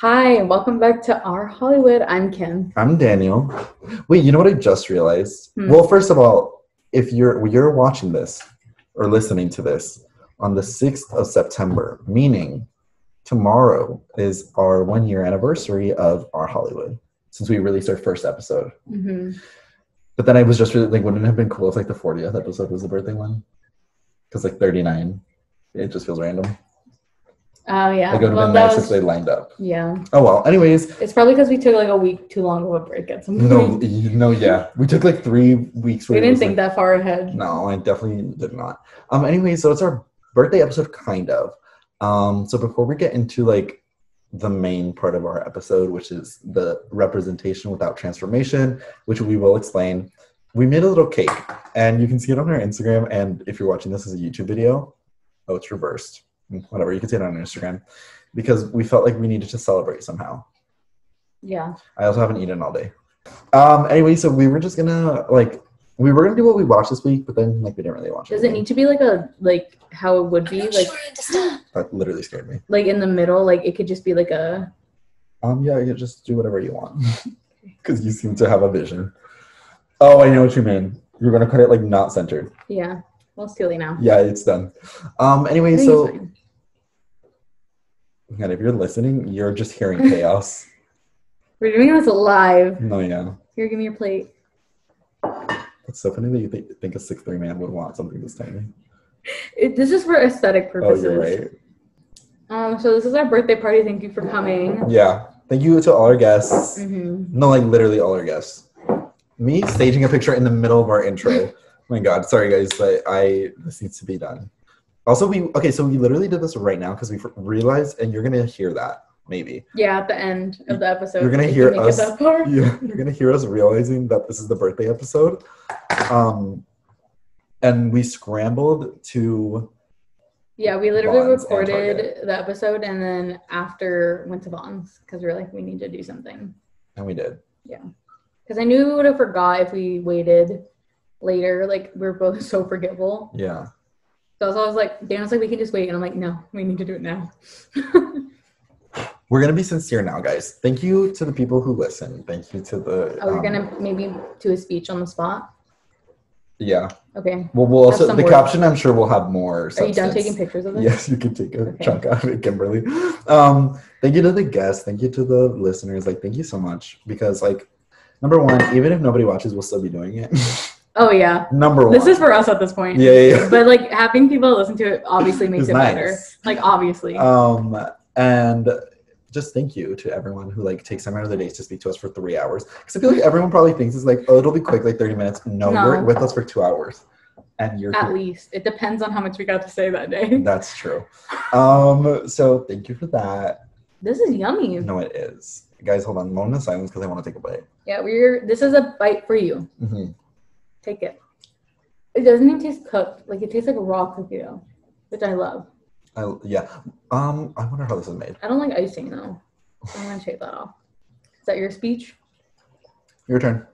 Hi, and welcome back to Our Hollywood. I'm Kim. I'm Daniel. Wait, you know what I just realized? Hmm. Well, first of all, if you're watching this or listening to this on the 6th of September, meaning tomorrow is our 1 year anniversary of Our Hollywood since we released our first episode. Mm-hmm. But then I was just really like, wouldn't it have been cool if like the 40th episode was the birthday one? Because like 39, it just feels random. Oh, yeah. Like it would have been nice if they lined up. Yeah. Oh, well. Anyways. It's probably because we took like a week too long of a break at some point. No, yeah. We took like 3 weeks. We didn't think that far ahead. No, I definitely did not. Anyway, so it's our birthday episode, kind of. So before we get into like the main part of our episode, which is the representation without transformation, which we will explain, we made a little cake, and you can see it on our Instagram. And if you're watching this as a YouTube video, oh, it's reversed. Whatever, you can see it on Instagram, because we felt like we needed to celebrate somehow. Yeah. I also haven't eaten all day. Anyway, so we were just gonna we were gonna do what we watched this week, but then like we didn't really watch it. Does it need to be like how it would be? Like that literally scared me. Like in the middle, like it could just be like a yeah, you just do whatever you want. Because you seem to have a vision. Oh, I know what you mean. You're gonna cut it like not centered. Yeah. Well, silly now. Yeah, it's done. Anyway, so God, if you're listening, you're just hearing chaos. We're doing this live. No, yeah. Here, give me your plate. It's so funny that you think a 6'3" man would want something this tiny. This is for aesthetic purposes. Oh, you're right. So this is our birthday party. Thank you for coming. Yeah. Thank you to all our guests. Mm-hmm. No, like literally all our guests. Me staging a picture in the middle of our intro. Oh my God. Sorry, guys, but this needs to be done. Also, we literally did this right now because we realized, and you're going to hear that, maybe. Yeah, at the end of the episode. You're going to hear us. Yeah, you're going to hear us realizing that this is the birthday episode. And we scrambled to... Yeah, we literally recorded the episode and then after went to Vaughn's because we were like, we need to do something. And we did. Yeah. Because I knew we would have forgot if we waited later. Like, we're both so forgetful. Yeah. So I was like, Dan was like, we can just wait. And I'm like, no, we need to do it now. We're going to be sincere now, guys. Thank you to the people who listen. Thank you to the... Oh, you're going to maybe do a speech on the spot? Yeah. Okay. Well, we'll also... The caption, I'm sure, will have more substance. Are you done taking pictures of it? Yes, you can take a chunk out of it, Kimberly. Thank you to the guests. Thank you to the listeners. Like, thank you so much. Because, like, number one, even if nobody watches, we'll still be doing it. Oh, yeah. Number one. This is for us at this point. Yeah. But, like, having people listen to it obviously makes it better. Like, obviously. And just thank you to everyone who, like, takes time out of their days to speak to us for 3 hours. Because I feel like everyone probably thinks it's like, oh, it'll be quick, like 30 minutes. No, you're with us for 2 hours. And you're at least. It depends on how much we got to say that day. That's true. So thank you for that. This is yummy. No, it is. Guys, hold on. Moment of silence because I want to take a bite. Yeah, this is a bite for you. Mm-hmm. Take it. It doesn't even taste cooked. Like, it tastes like a raw cookie dough, which I love. Yeah. I wonder how this is made. I don't like icing, though. I'm going to take that off. Is that your speech? Your turn.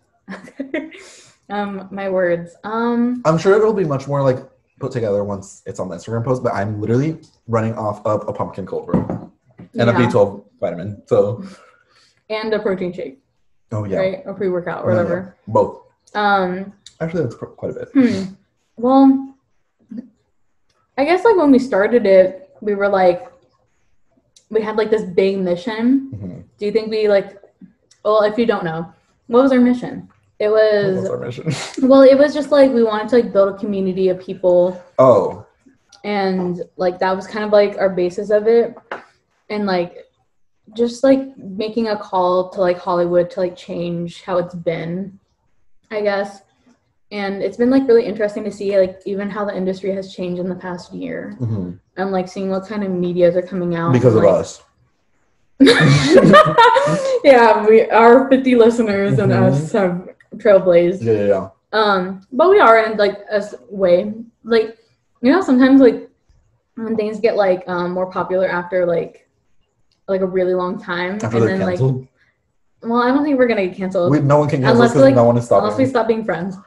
My words. I'm sure it'll be much more, like, put together once it's on the Instagram post, but I'm literally running off of a pumpkin cold brew and a B12 vitamin, so. And a protein shake. Oh, yeah. Right? Or pre-workout, or whatever. Yeah. Both. Actually, that's quite a bit. Well, I guess, like, when we started it, we were, like, we had, like, this big mission. Mm-hmm. Do you think we, like, well, if you don't know, what was our mission? It was... What was our mission? Well, it was just, like, we wanted to, like, build a community of people. Oh. And, like, that was kind of, like, our basis of it. And, like, just, like, making a call to, like, Hollywood to, like, change how it's been, I guess. And it's been, like, really interesting to see, like, even how the industry has changed in the past year. Mm-hmm. And, like, seeing what kind of medias are coming out. Because of like, us. Yeah, our 50 listeners and us have trailblazed. Yeah. But we are in, like, a way. Like, you know, sometimes, like, when things get, like, more popular after, like a really long time. After and they're then, canceled? like, well, I don't think we're going to get canceled. No one can cancel us because no one is stopping. Unless we stop being friends.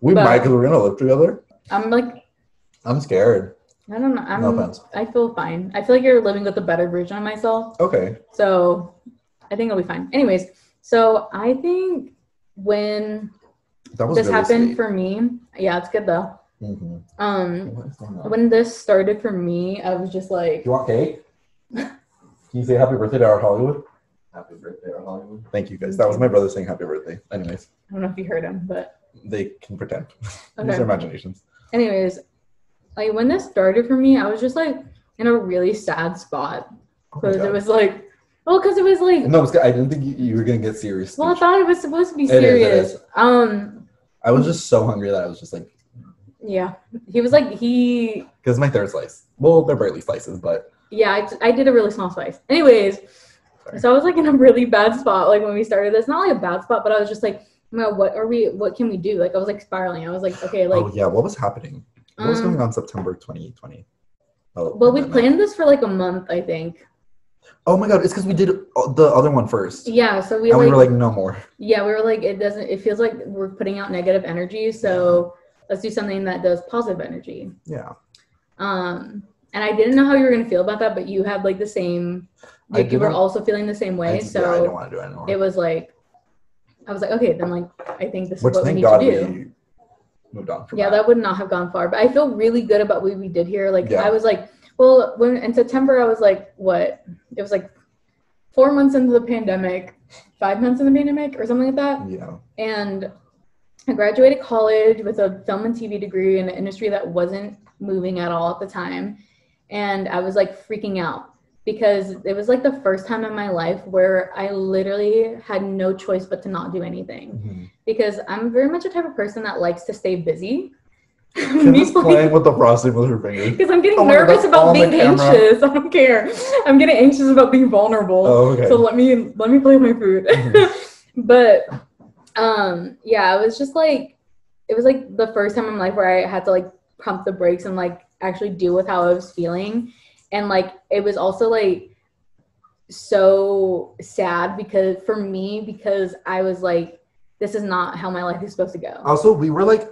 We might because we're going to live together. I'm scared. I don't know. No offense. I feel fine. I feel like you're living with a better version of myself. Okay. So I think I'll be fine. Anyways, so I think when That was this really happened sweet. for me, yeah, it's good though. Mm-hmm. What is going on? When this started for me, I was just like, You want cake? Can you say happy birthday to our Hollywood? Happy birthday, our Hollywood. Thank you guys. That was my brother saying happy birthday. Anyways. I don't know if you heard him, but They can pretend. Okay. Use their imaginations. Anyways, like when this started for me, I was just like in a really sad spot because it was like, well, because it was like no, I didn't think you were gonna get serious. Well, I thought it was supposed to be serious. It is. I was just so hungry that I was just like, yeah. He was like because my third slice. Well, they're barely slices, but yeah, I did a really small slice. Anyways, so I was like in a really bad spot. Like when we started this, not like a bad spot, but I was just like, what can we do? Like I was like spiraling. I was like, okay, like oh yeah, what was happening? What was going on September 2020? Oh, well, we planned this for like a month, I think. Oh my god, it's because we did the other one first. Yeah, so we were like, no more. Yeah, we were like, it feels like we're putting out negative energy, so let's do something that does positive energy. Yeah. And I didn't know how you were gonna feel about that, but you had like the same, like you were also feeling the same way. So I don't want to do it anymore. It was like, I was like, okay, then like I think this is what we need to do. Moved on from that would not have gone far, but I feel really good about what we did here. Like I was like, well, when in September I was like, what? It was like 4 months into the pandemic, 5 months in the pandemic, or something like that. Yeah. And I graduated college with a film and TV degree in an industry that wasn't moving at all at the time, and I was like freaking out because it was like the first time in my life where I literally had no choice but to not do anything because I'm very much a type of person that likes to stay busy. She's playing with the frosting with her fingers. Because I'm getting nervous about being anxious. I don't care. I'm getting anxious about being vulnerable. Oh, okay. So let me play with my food. But yeah, it was just like it was like the first time in my life where I had to like pump the brakes and like actually deal with how I was feeling. And like it was also like so sad because for me, because I was like, this is not how my life is supposed to go. Also, we were like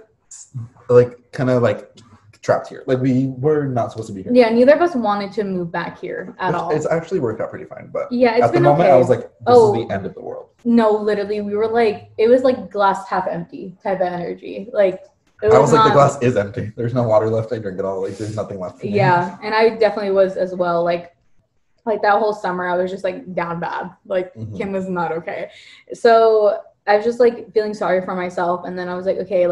kind of like trapped here. Like we were not supposed to be here. Yeah, neither of us wanted to move back here at all. It's actually worked out pretty fine, but yeah, at the moment I was like, this is the end of the world. No, literally, we were like, it was like glass half empty type of energy. Like I was like, the glass is empty. There's no water left. I drink it all. Like there's nothing left. Yeah, and I definitely was as well. Like that whole summer, I was just like down bad. Like Kim was not okay. So I was just like feeling sorry for myself, and then I was like, okay,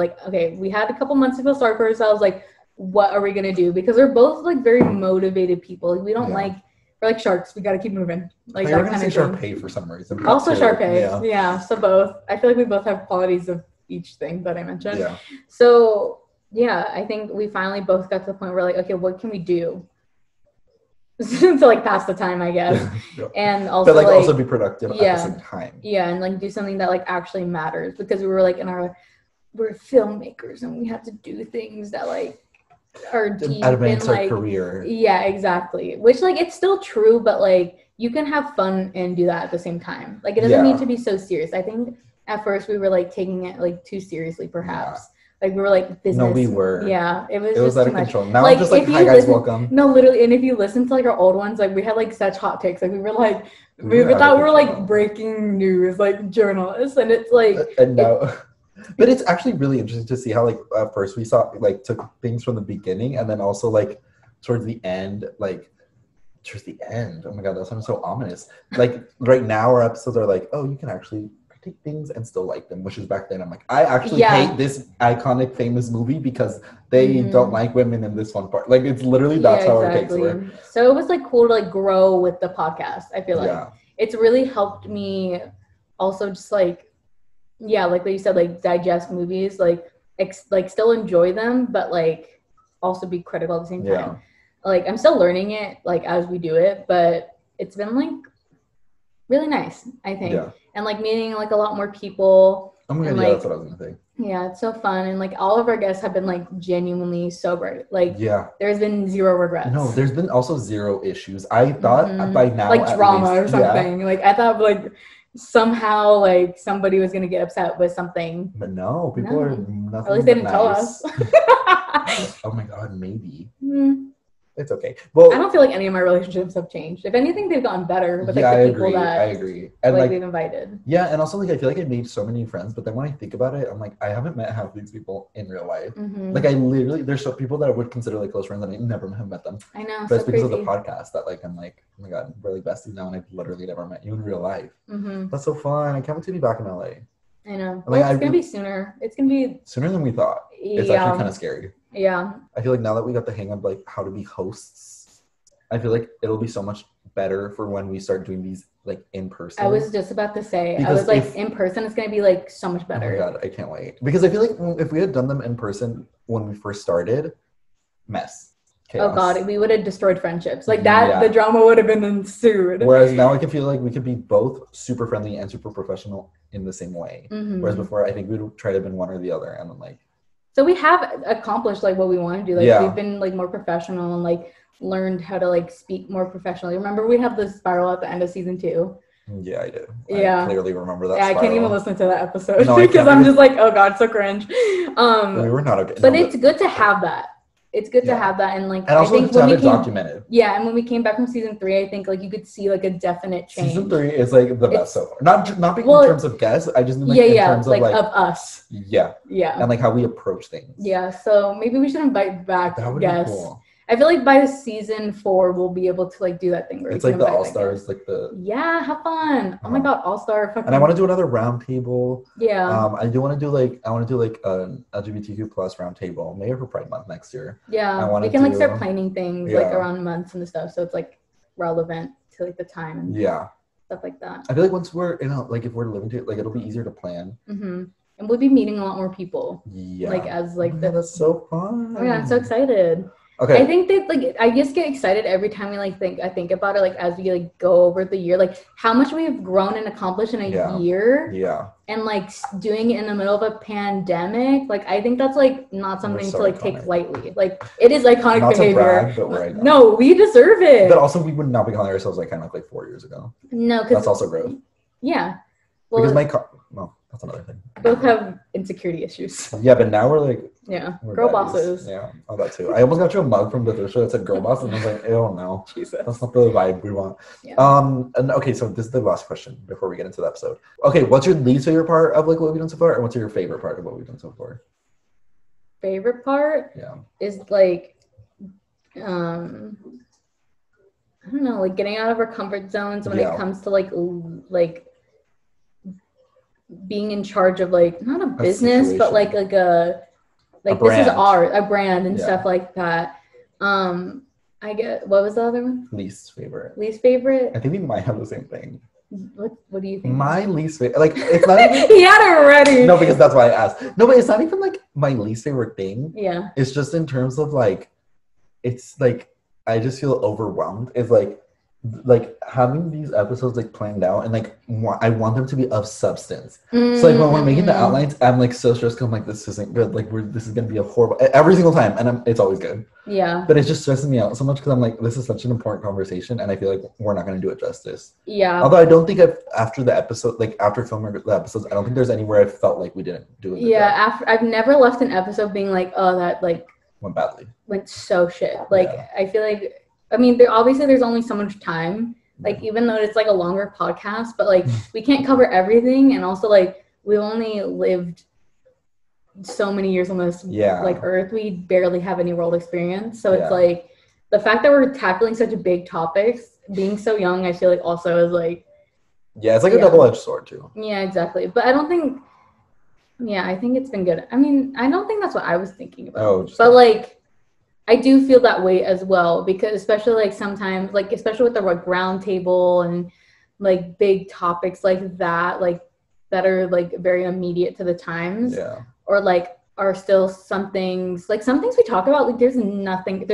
we had a couple months to feel sorry for ourselves. Like, what are we gonna do? Because we're both like very motivated people. Like, we don't we're like sharks. We gotta keep moving. Like that kind of Sharpay for some reason. Also Sharpay. Yeah. So both. I feel like we both have qualities of each thing that I mentioned. Yeah. So yeah, I think we finally both got to the point where like, okay, what can we do to like pass the time, I guess. And also but like also be productive at the same time. Yeah, and like do something that like actually matters, because we were like we're filmmakers and we have to do things that like are deep advance in, our career. Yeah, exactly. Which like it's still true, but like you can have fun and do that at the same time. Like it doesn't need to be so serious. I think at first we were like taking it like too seriously, perhaps. Like we were like business. No, we were. Yeah, it was out of control. Now like, I'm just like, hi guys, welcome. No, literally, and if you listen to like our old ones, like we had like such hot takes. Like we were like, we thought we were like breaking news, like journalists, and it's like. And now, but it's actually really interesting to see how like at first we saw like took things from the beginning, and then also like towards the end, oh my god, that sounds so ominous. Like right now our episodes are like, oh, you can actually take things and still like them, which is back then I'm like, I actually hate this iconic famous movie because they don't like women in this one part. Like it's literally that's how our takes were. So it was like cool to like grow with the podcast. I feel like it's really helped me also just like like you said, like digest movies, like still enjoy them, but like also be critical at the same time. Like I'm still learning it like as we do it, but it's been like really nice, I think. And like meeting like a lot more people. Oh my god, like, that's what I was gonna think. Yeah, it's so fun, and like all of our guests have been like genuinely so great. Like there's been zero regrets. No, there's been also zero issues. I thought by now like drama or something. Like I thought like somehow like somebody was gonna get upset with something. But no, people are nothing. At least they didn't tell us. Oh my god, maybe. It's okay. Well, I don't feel like any of my relationships have changed. If anything, they've gotten better with like yeah, the people that I agree. And like we've invited. Yeah, and also like I feel like I made so many friends, but then when I think about it, I'm like, I haven't met half these people in real life. Mm-hmm. Like I literally, there's some people that I would consider like close friends, and I never have met them. I know, but it's so because crazy. of the podcast that like I'm like, oh my god, we're like besties now, and I've literally never met you in real life. Mm-hmm. That's so fun. I can't wait to be back in LA. I know. Like, Well, it's gonna be sooner. It's gonna be sooner than we thought. It's actually kind of scary. Yeah. I feel like now that we got the hang of like how to be hosts, I feel like it'll be so much better for when we start doing these like in person. I was just about to say, because I was like, in person, it's gonna be like so much better. Oh my god, I can't wait. Because I feel like if we had done them in person when we first started, mess. Chaos. Oh god, we would have destroyed friendships. Like that, the drama would have been ensued. Whereas now I can feel like we could be both super friendly and super professional in the same way. Mm-hmm. Whereas before, I think we would try to have been one or the other, and then like. So we have accomplished like what we want to do. Like we've been like more professional and like learned how to like speak more professionally. Remember we have the spiral at the end of season 2? Yeah, I do. Yeah. I clearly remember that. Yeah, spiral. I can't even listen to that episode because I'm just like, oh god, so cringe. We were not okay. But it's good to have that. It's good to have that, and like and also I think to have it documented. Yeah, and when we came back from season 3, I think like you could see like a definite change. Season 3 is like the best so far. Not in terms of guests. I just mean like in terms of like of us. Yeah. And like how we approach things. Yeah. So maybe we should invite back guests. Cool. I feel like by season 4 we'll be able to like do that thing where it's like the All-Stars, like the have fun. Oh my god, All-Star fucking. And I want to do another round table. Yeah. I want to do like an LGBTQ plus round table, maybe for Pride Month next year. Yeah. We can like start planning things like around months and stuff, so it's like relevant to like the time and stuff like that. I feel like once we're like if we're living together, like it'll be easier to plan. Mm-hmm. And we'll be meeting a lot more people. Yeah. Like as like that's so fun. Oh yeah, I'm so excited. Okay. I think that like I just get excited every time we like think about it, like as we like go over the year, like how much we've grown and accomplished in a year. Yeah. And like doing it in the middle of a pandemic, like I think that's like not something to like take lightly. Like it is iconic not behavior. To brag, but no, we deserve it. But also we would not be calling ourselves like kind of like 4 years ago. No, because that's also growth. Yeah. Well, because that's another thing. Both have insecurity issues. Yeah, but now we're like girl bosses. Yeah, oh that too. I almost got you a mug from the thrift store that said girl boss, and I was like, oh no, Jesus, that's not the vibe we want. Yeah. And okay, so this is the last question before we get into the episode. Okay, what's your least favorite part of like what we've done so far, and what's your favorite part of what we've done so far? Favorite part? Is like, I don't know, like getting out of our comfort zones when it comes to like being in charge of like not a business but like this is a brand and stuff like that. I get, what was the other one? Least favorite. I think we might have the same thing. What do you think? My least favorite, like it's not even he had it ready. No, because that's why I asked. No, but it's not even like my least favorite thing. Yeah, it's just in terms of like it's like I just feel overwhelmed. It's like having these episodes like planned out and like I want them to be of substance. Mm-hmm. So like when we're making the outlines, I'm like so stressed because I'm like, this isn't good. Like this is gonna be a horrible every single time, and it's always good. Yeah. But it just stresses me out so much because I'm like, this is such an important conversation, and I feel like we're not gonna do it justice. Yeah. Although I don't think after the episode, like after filming the episodes, I don't think there's anywhere I felt like we didn't do it. Yeah. I've never left an episode being like, oh, that like went so shit. Like I feel like. I mean, there's only so much time, like, even though it's, like, a longer podcast, but, like, we can't cover everything, and also, like, we only lived so many years on this, like, earth. We barely have any world experience, so it's, like, the fact that we're tackling such big topics, being so young, I feel like also is, like... Yeah, it's, like, a double-edged sword, too. Yeah, exactly, but I don't think... Yeah, I think it's been good. I mean, I don't think that's what I was thinking about, but, like... I do feel that way as well, because especially like sometimes, like especially with the like round table and like big topics like that are like very immediate to the times, or like are still some things we talk about, like there's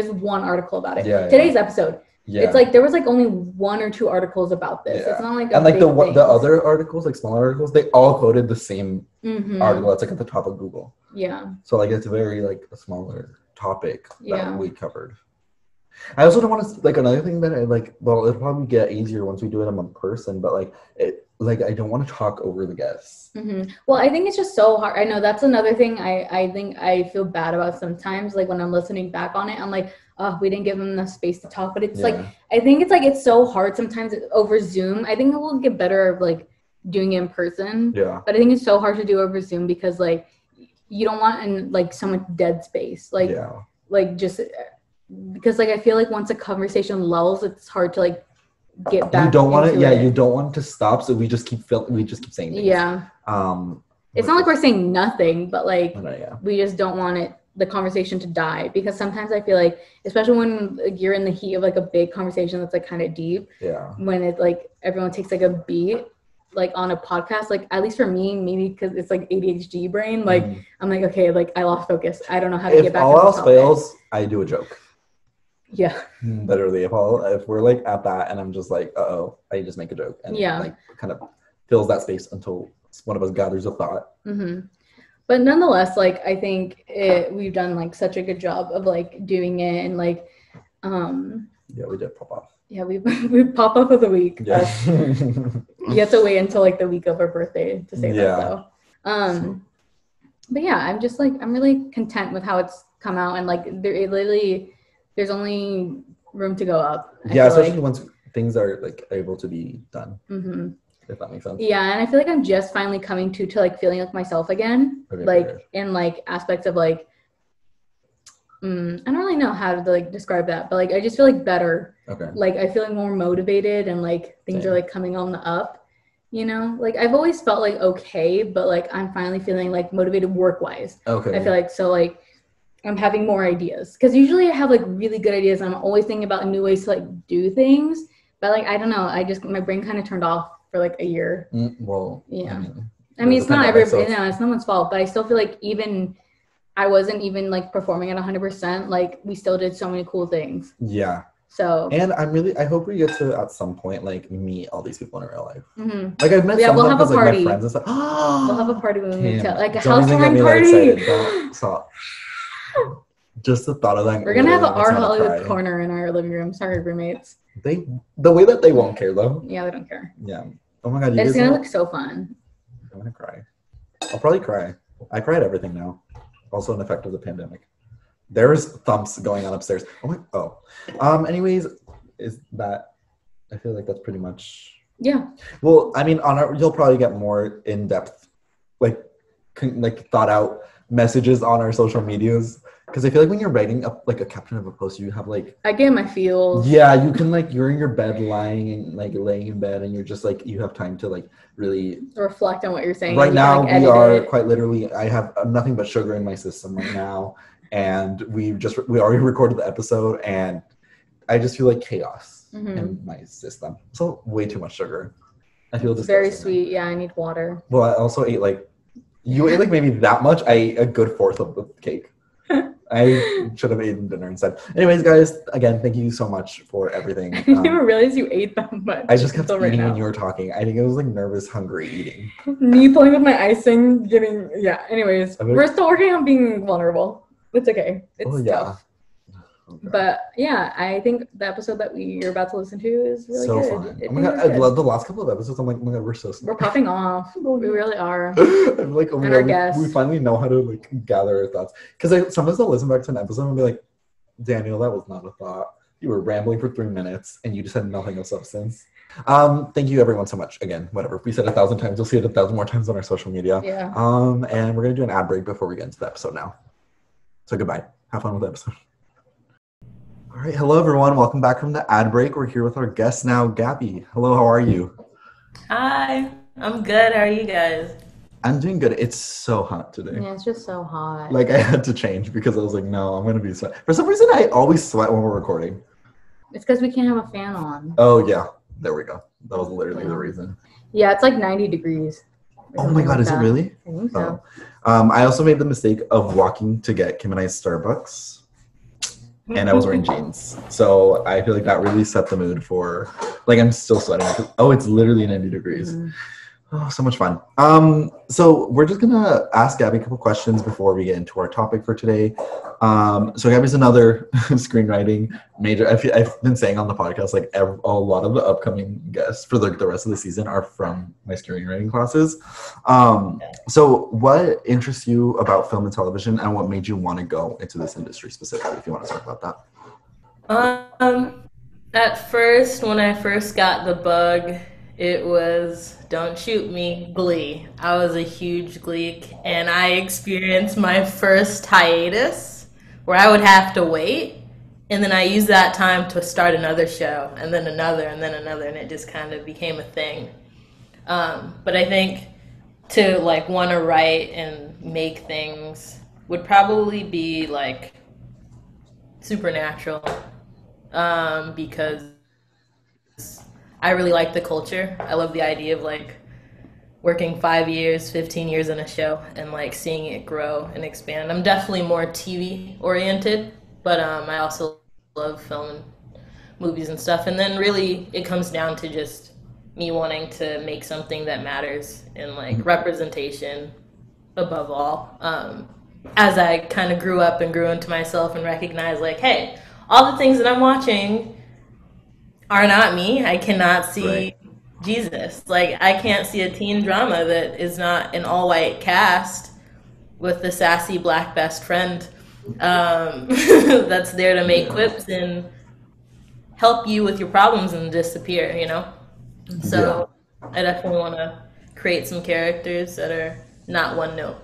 one article about it. Today's episode. It's like there was like only 1 or 2 articles about this. It's not like and like the other articles, like smaller articles, they all quoted the same article that's like at the top of Google. Yeah. So like it's very like a smaller topic that we covered. I also don't want to like another thing that I like. Well, it'll probably get easier once we do it in person, but like I don't want to talk over the guests. Mm-hmm. Well, I think it's just so hard. I know that's another thing I think I feel bad about sometimes. Like when I'm listening back on it, I'm like, we didn't give them enough space to talk. But it's like, I think it's like, it's so hard sometimes over Zoom. I think we'll get better at like doing it in person. Yeah. But I think it's so hard to do over Zoom because like you don't want in like so much dead space. Like, like just because like I feel like once a conversation lulls, it's hard to like get back. You don't want it. Yeah, you don't want it to stop. So we just keep saying things. Yeah. It's not like we're saying nothing, but like we just don't want the conversation to die, because sometimes I feel like, especially when you're in the heat of like a big conversation that's like kind of deep, when it like everyone takes like a beat, like on a podcast, like at least for me, maybe because it's like ADHD brain, like I'm like, okay, like I lost focus, I don't know how to get back. If all else fails, I do a joke. Yeah, literally, if we're like at that and I'm just like, I just make a joke, and like kind of fills that space until one of us gathers a thought. But nonetheless, like I think we've done like such a good job of like doing it, and like we did pop off. Yeah, we pop off of the week. Yeah. You have to wait until like the week of our birthday to say that though. But yeah, I'm really content with how it's come out, and like there's only room to go up. Especially once things are like able to be done. If that makes sense. Yeah, and I feel like I'm just finally coming to like feeling like myself again. In like aspects of like I don't really know how to like describe that, but like I just feel like better. Like I feel like more motivated, and like things are like coming on the up, you know? Like I've always felt like okay, but like I'm finally feeling like motivated work-wise. I feel like so like I'm having more ideas, because usually I have like really good ideas and I'm always thinking about new ways to like do things, but like I don't know, my brain kind of turned off for like a year. I mean it's not everybody, it's no one's fault, but I still feel like even I wasn't even like performing at 100%, like we still did so many cool things. So, and I hope we get to at some point like meet all these people in real life. Like I've met some we'll of have them, a party. Like, my friends and stuff. We'll have a party when we meet, like a housewarming party. Don't stop. Just the thought of that. We're gonna have our Hollywood corner in our living room. Sorry, roommates. The way that they won't care though. Yeah, they don't care. Yeah. Oh my god, it's gonna look so fun. I'm gonna cry. I'll probably cry. I cry at everything now. Also an effect of the pandemic. There's thumps going on upstairs. Anyways, is that? I feel like that's pretty much. Yeah. Well, I mean, you'll probably get more in depth, like thought out messages on our social medias. Because I feel like when you're writing like a caption of a post, you have like... I get my feels. Yeah, you can like, you're in your bed laying in bed, and you're just like, you have time to like really... reflect on what you're saying. Right now, we are quite literally, I have nothing but sugar in my system right now. And we already recorded the episode, and I just feel like chaos in my system. So way too much sugar. I feel disgusting. Very sweet. Yeah, I need water. Well, I also ate you ate like maybe that much. I ate a good fourth of the cake. I should have eaten dinner instead. Anyways, guys, again, thank you so much for everything. I didn't even realize you ate that much. I just kept eating when you were talking. I think it was like nervous, hungry eating. Me playing with my icing, anyways. We're still working on being vulnerable. It's okay. It's tough. Okay. But yeah, I think the episode that you're about to listen to is really good. Fun. Oh my god, I love the last couple of episodes. I'm like, oh my god, we're so smart. We're popping off. We really are. I'm like, oh my god, we finally know how to like gather our thoughts. Because sometimes I'll listen back to an episode and be like, Daniel, that was not a thought. You were rambling for 3 minutes and you just had nothing of substance. Thank you everyone so much. Again, whatever. We said 1,000 times. You'll see it 1,000 more times on our social media. Yeah. And we're gonna do an ad break before we get into the episode now. So goodbye. Have fun with the episode. All right, hello everyone. Welcome back from the ad break. We're here with our guest now, Gabby. Hello, how are you? Hi, I'm good. How are you guys? I'm doing good. It's so hot today. Yeah, it's just so hot. Like I had to change because I was like, no, I'm gonna be sweat. For some reason, I always sweat when we're recording. It's because we can't have a fan on. Oh yeah, there we go. That was literally the reason. Yeah, it's like 90 degrees. Oh my god, is it really? I think so. I also made the mistake of walking to get Kim and I's Starbucks. And I was wearing jeans. So I feel like that really set the mood for, like, I'm still sweating. Oh, it's literally 90 degrees. Oh, so much fun. So we're just going to ask Gabby a couple questions before we get into our topic for today. So Gabby's another screenwriting major. I've been saying on the podcast, like a lot of the upcoming guests for the rest of the season are from my screenwriting classes. So what interests you about film and television, and what made you want to go into this industry specifically, if you want to talk about that? At first, when I first got the bug, it was "Don't shoot me" Glee. I was a huge Gleek, and I experienced my first hiatus where I would have to wait, and then I used that time to start another show, and then another, and then another, and it just kind of became a thing. But I think to like want to write and make things would probably be like Supernatural, because I really like the culture. I love the idea of like working 5 years, 15 years in a show and like seeing it grow and expand. I'm definitely more TV oriented, but I also love film and movies and stuff. And then really it comes down to just me wanting to make something that matters and like representation above all. As I kind of grew up and grew into myself and recognized like, hey, all the things that I'm watching are not me. I cannot see Right. Jesus. Like, I can't see a teen drama that is not an all-white cast with the sassy black best friend that's there to make quips and help you with your problems and disappear, you know? So I definitely want to create some characters that are not one note.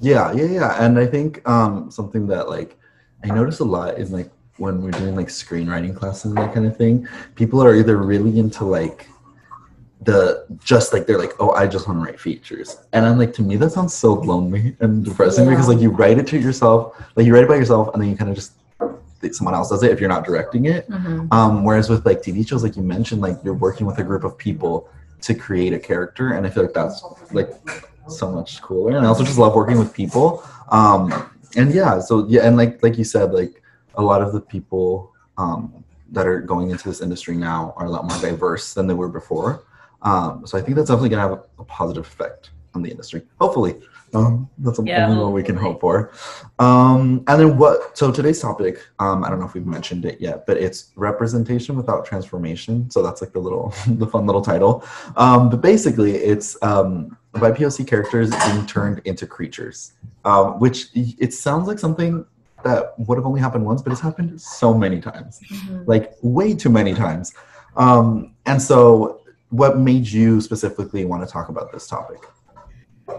Yeah. And I think something that like I notice a lot is like when we're doing like screenwriting classes and that kind of thing, people are either really into like they're like, oh, I just want to write features. And I'm like, to me that sounds so lonely and depressing because like you write it to yourself, like you write it by yourself and then you kind of just someone else does it if you're not directing it. Whereas with like TV shows, like you mentioned, like you're working with a group of people to create a character, and I feel like that's like so much cooler. And I also just love working with people. And and like you said, like a lot of the people that are going into this industry now are a lot more diverse than they were before. So I think that's definitely gonna have a positive effect on the industry. Hopefully. That's only what we can hope for. And then so today's topic, I don't know if we've mentioned it yet, but it's representation without transformation. So that's like the fun little title. But basically it's BIPOC characters being turned into creatures, which it sounds like something that would have only happened once, but it's happened so many times, like way too many times. And so what made you specifically want to talk about this topic?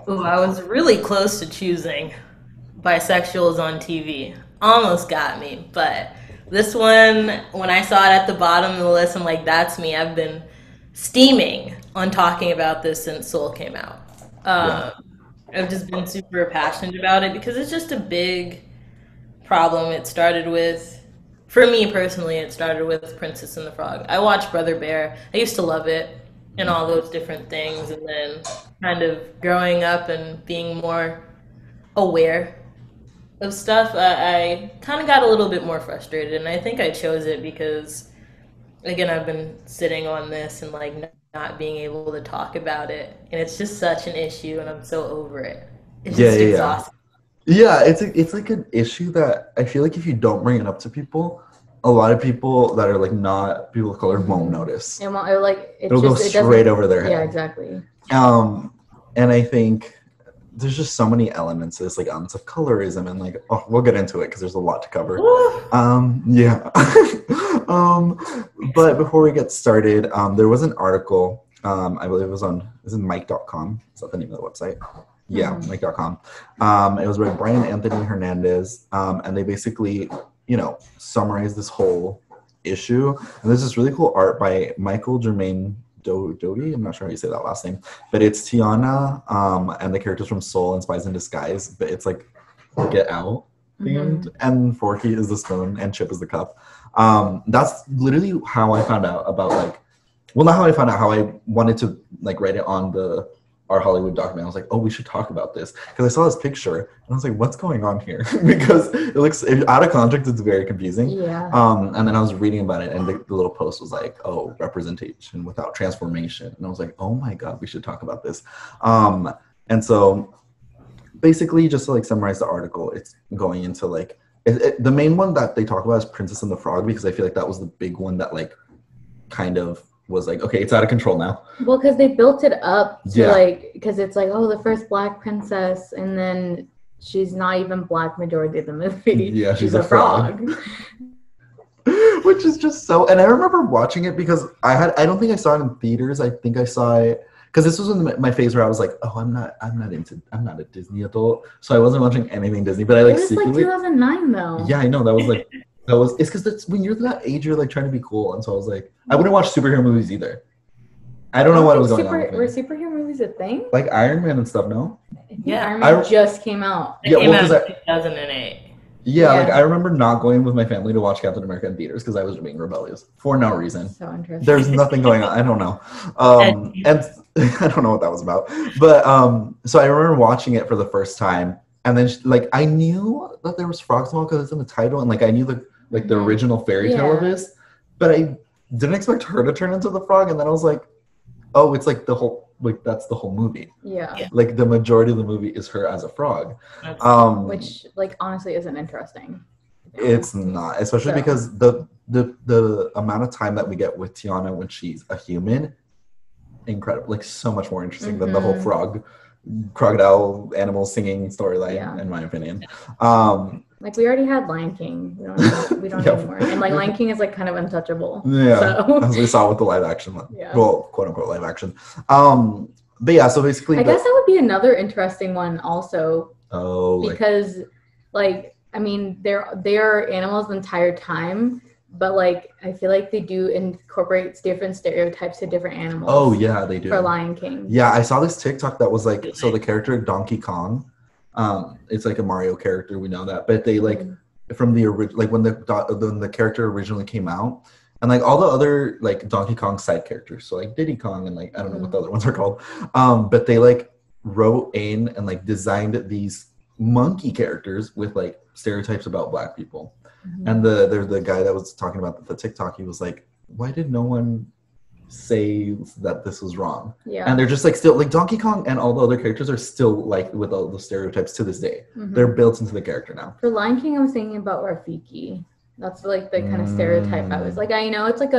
Ooh, I was really close to choosing bisexuals on TV. Almost got me, but this one, when I saw it at the bottom of the list, I'm like, that's me. I've been steaming on talking about this since Soul came out. I've just been super passionate about it because it's just a big problem. It started with, for me personally, it started with Princess and the Frog. I watched Brother Bear. I used to love it and all those different things, and then kind of growing up and being more aware of stuff, I kind of got a little bit more frustrated, and I think I chose it because, again, I've been sitting on this and like not being able to talk about it, and it's just such an issue, and I'm so over it. It's just exhausting. Yeah, it's like an issue that I feel like if you don't bring it up to people, a lot of people that are like not people of color won't notice. It'll go straight over their head. Yeah, exactly. And I think there's just so many elements to this, like elements of colorism, and like, oh, we'll get into it because there's a lot to cover. But before we get started, there was an article, I believe it was Mike.com. Is that the name of the website? Yeah, Mike.com. It was by Brian Anthony Hernandez, and they basically, summarize this whole issue. And there's this really cool art by Michael Germain Doty. I'm not sure how you say that last name, but it's Tiana and the characters from Soul and Spies in Disguise, but it's like Get Out themed, and Forky is the spoon and Chip is the cup. That's literally how I found out about not how I found out, how I wanted to like write it on our Hollywood document. I was like, oh, we should talk about this because I saw this picture and I was like, what's going on here? Because it looks out of context, it's very confusing. And then I was reading about it, and the little post was like, oh, representation without transformation, and I was like, oh my god, we should talk about this. And so basically, just to like summarize the article, it's going into like the main one that they talk about is Princess and the Frog, because I feel like that was the big one that like kind of was like, okay, it's out of control now. Well, because they built it up to because it's like, oh, the first black princess, and then she's not even black majority of the movie. Yeah, she's a frog. Which is just so, and I remember watching it because I don't think I saw it in theaters. I think I saw it because this was in my phase where I was like, oh, I'm not a Disney adult, so I wasn't watching anything Disney. But I like It was secretly, like 2009 though. yeah, I know it's because that's when you're that age, you're like trying to be cool, and so I was like, I wouldn't watch superhero movies either. I don't know what was going on. Were superhero movies a thing? Like Iron Man and stuff, no? Yeah. Iron Man just came out. It came out in 2008. Yeah, like I remember not going with my family to watch Captain America in theaters because I was being rebellious for no reason. So interesting. There's nothing going on. I don't know. And I don't know what that was about. But so I remember watching it for the first time, and then like I knew that there was frogs involved because it's in the title, and like I knew the original fairy tale of this, but I didn't expect her to turn into the frog, and then I was like, oh, it's like that's the whole movie. Yeah. Like the majority of the movie is her as a frog. Which like honestly isn't interesting. It's not, especially because the amount of time that we get with Tiana when she's a human, incredible, like so much more interesting than the whole crocodile animal singing storyline, in my opinion. Like we already had Lion King. We don't need more. And like Lion King is like kind of untouchable. Yeah. So. As we saw with the live action one. Yeah. Well, quote unquote live action. But yeah, so basically I guess that would be another interesting one also. Oh, because like I mean they are animals the entire time, but like I feel like they do incorporate different stereotypes to different animals. Oh yeah, they do. For Lion King. Yeah, I saw this TikTok that was like, so the character Donkey Kong, it's like a Mario character, we know that, but they like from the original, like when the character originally came out, and like all the other like Donkey Kong side characters, so like Diddy Kong and like I don't know what the other ones are called, but they like wrote in and like designed these monkey characters with like stereotypes about Black people. And there's the guy that was talking about the TikTok, he was like, why did no one say that this was wrong? Yeah. And they're just like still like Donkey Kong and all the other characters are still like with all the stereotypes to this day. They're built into the character now. For Lion King, I was thinking about Rafiki. That's like the kind of stereotype I was like, I know it's like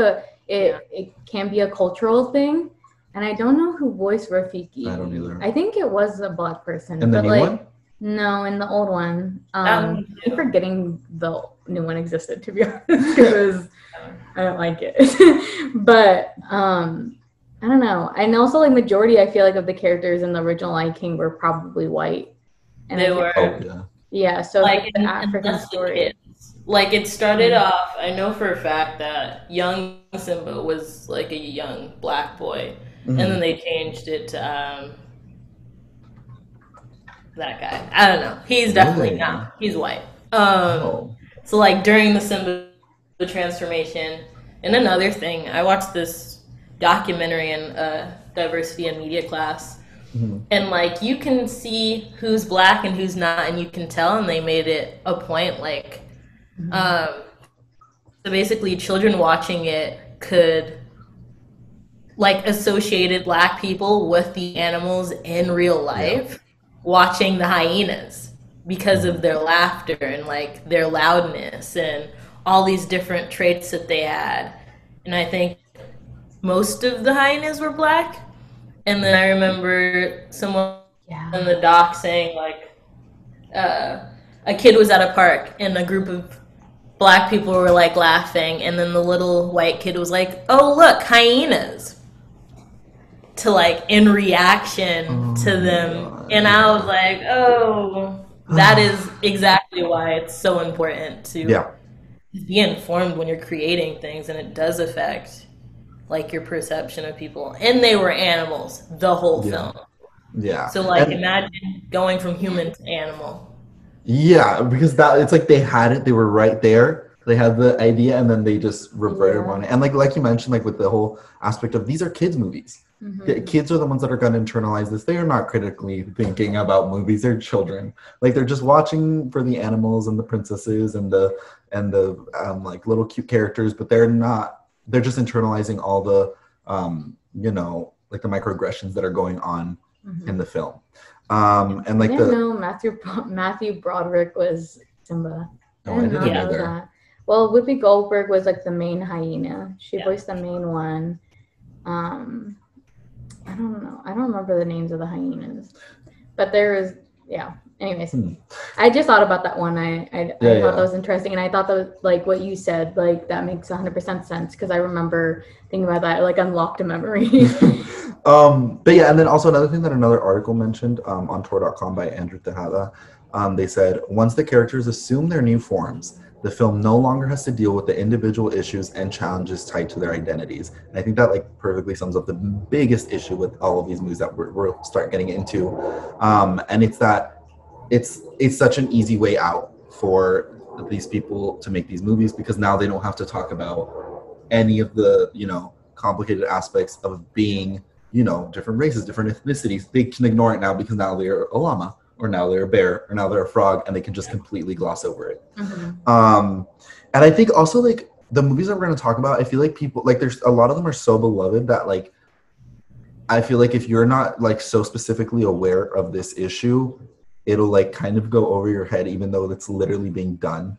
it can be a cultural thing, and I don't know who voiced Rafiki. I don't either. I think it was a Black person. In the new one? No, in the old one. I'm forgetting the new one existed, to be honest, because I don't like it. But I don't know. And also, like majority, I feel like of the characters in the original Lion King were probably white. And they were. Oh, yeah. Yeah. So like the African story. Like it started off. I know for a fact that young Simba was like a young Black boy, and then they changed it to that guy. I don't know. He's definitely not. He's white. So like during the Simba transformation, and another thing, I watched this documentary in diversity and media class, and like you can see who's Black and who's not, and you can tell, and they made it a point like, so basically children watching it could like associated Black people with the animals in real life. Watching the hyenas because of their laughter and like their loudness and all these different traits that they had. And I think most of the hyenas were Black. And then I remember someone in the doc saying like a kid was at a park and a group of Black people were like laughing, and then the little white kid was like, oh look, hyenas. To like in reaction to them, and I was like, oh, that is exactly why it's so important to be informed when you're creating things, and it does affect like your perception of people. And they were animals the whole film. So like imagine going from human to animal. Yeah, because that it's like they had it, they were right there. They had the idea and then they just reverted on it. And like you mentioned, like with the whole aspect of these are kids' movies. The kids are the ones that are going to internalize this. They are not critically thinking about movies. They're children. Like they're just watching for the animals and the princesses and the like little cute characters, but they're not. They're just internalizing all the like the microaggressions that are going on in the film. And like I didn't know Matthew Broderick was Simba. I didn't know that. Well, Whoopi Goldberg was like the main hyena. She voiced the main one. I don't know. I don't remember the names of the hyenas, but there is, Anyways, I just thought about that one. I thought that was interesting, and I thought that was, like what you said, like that makes 100% sense because I remember thinking about that, like unlocked a memory. But yeah, and then also another thing that another article mentioned on Tor.com by Andrew Tejada, they said once the characters assume their new forms, the film no longer has to deal with the individual issues and challenges tied to their identities. And I think that like perfectly sums up the biggest issue with all of these movies that we'll start getting into, and it's that it's such an easy way out for these people to make these movies because now they don't have to talk about any of the complicated aspects of being different races, different ethnicities. They can ignore it now because now they're a llama, or now they're a bear, or now they're a frog, and they can just completely gloss over it. And I think also like the movies that we're going to talk about, I feel like people like there's a lot of them are so beloved that like I feel like if you're not like so specifically aware of this issue, it'll like kind of go over your head, even though it's literally being done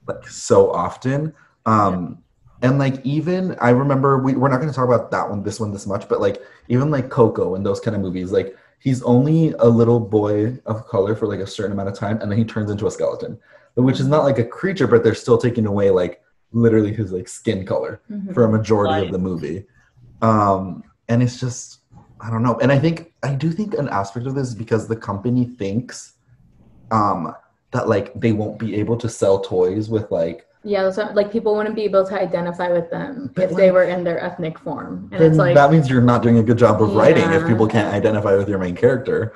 like so often. And like even I remember we're not going to talk about this one this much, but like even like Coco and those kind of movies, like he's only a little boy of color for like a certain amount of time, and then he turns into a skeleton, which is not like a creature, but they're still taking away like literally his like skin color for a majority of the movie. And it's just I don't know. And I do think an aspect of this is because the company thinks that like they won't be able to sell toys with like like people wouldn't be able to identify with them if they were in their ethnic form, and it's like that means you're not doing a good job of writing if people can't identify with your main character.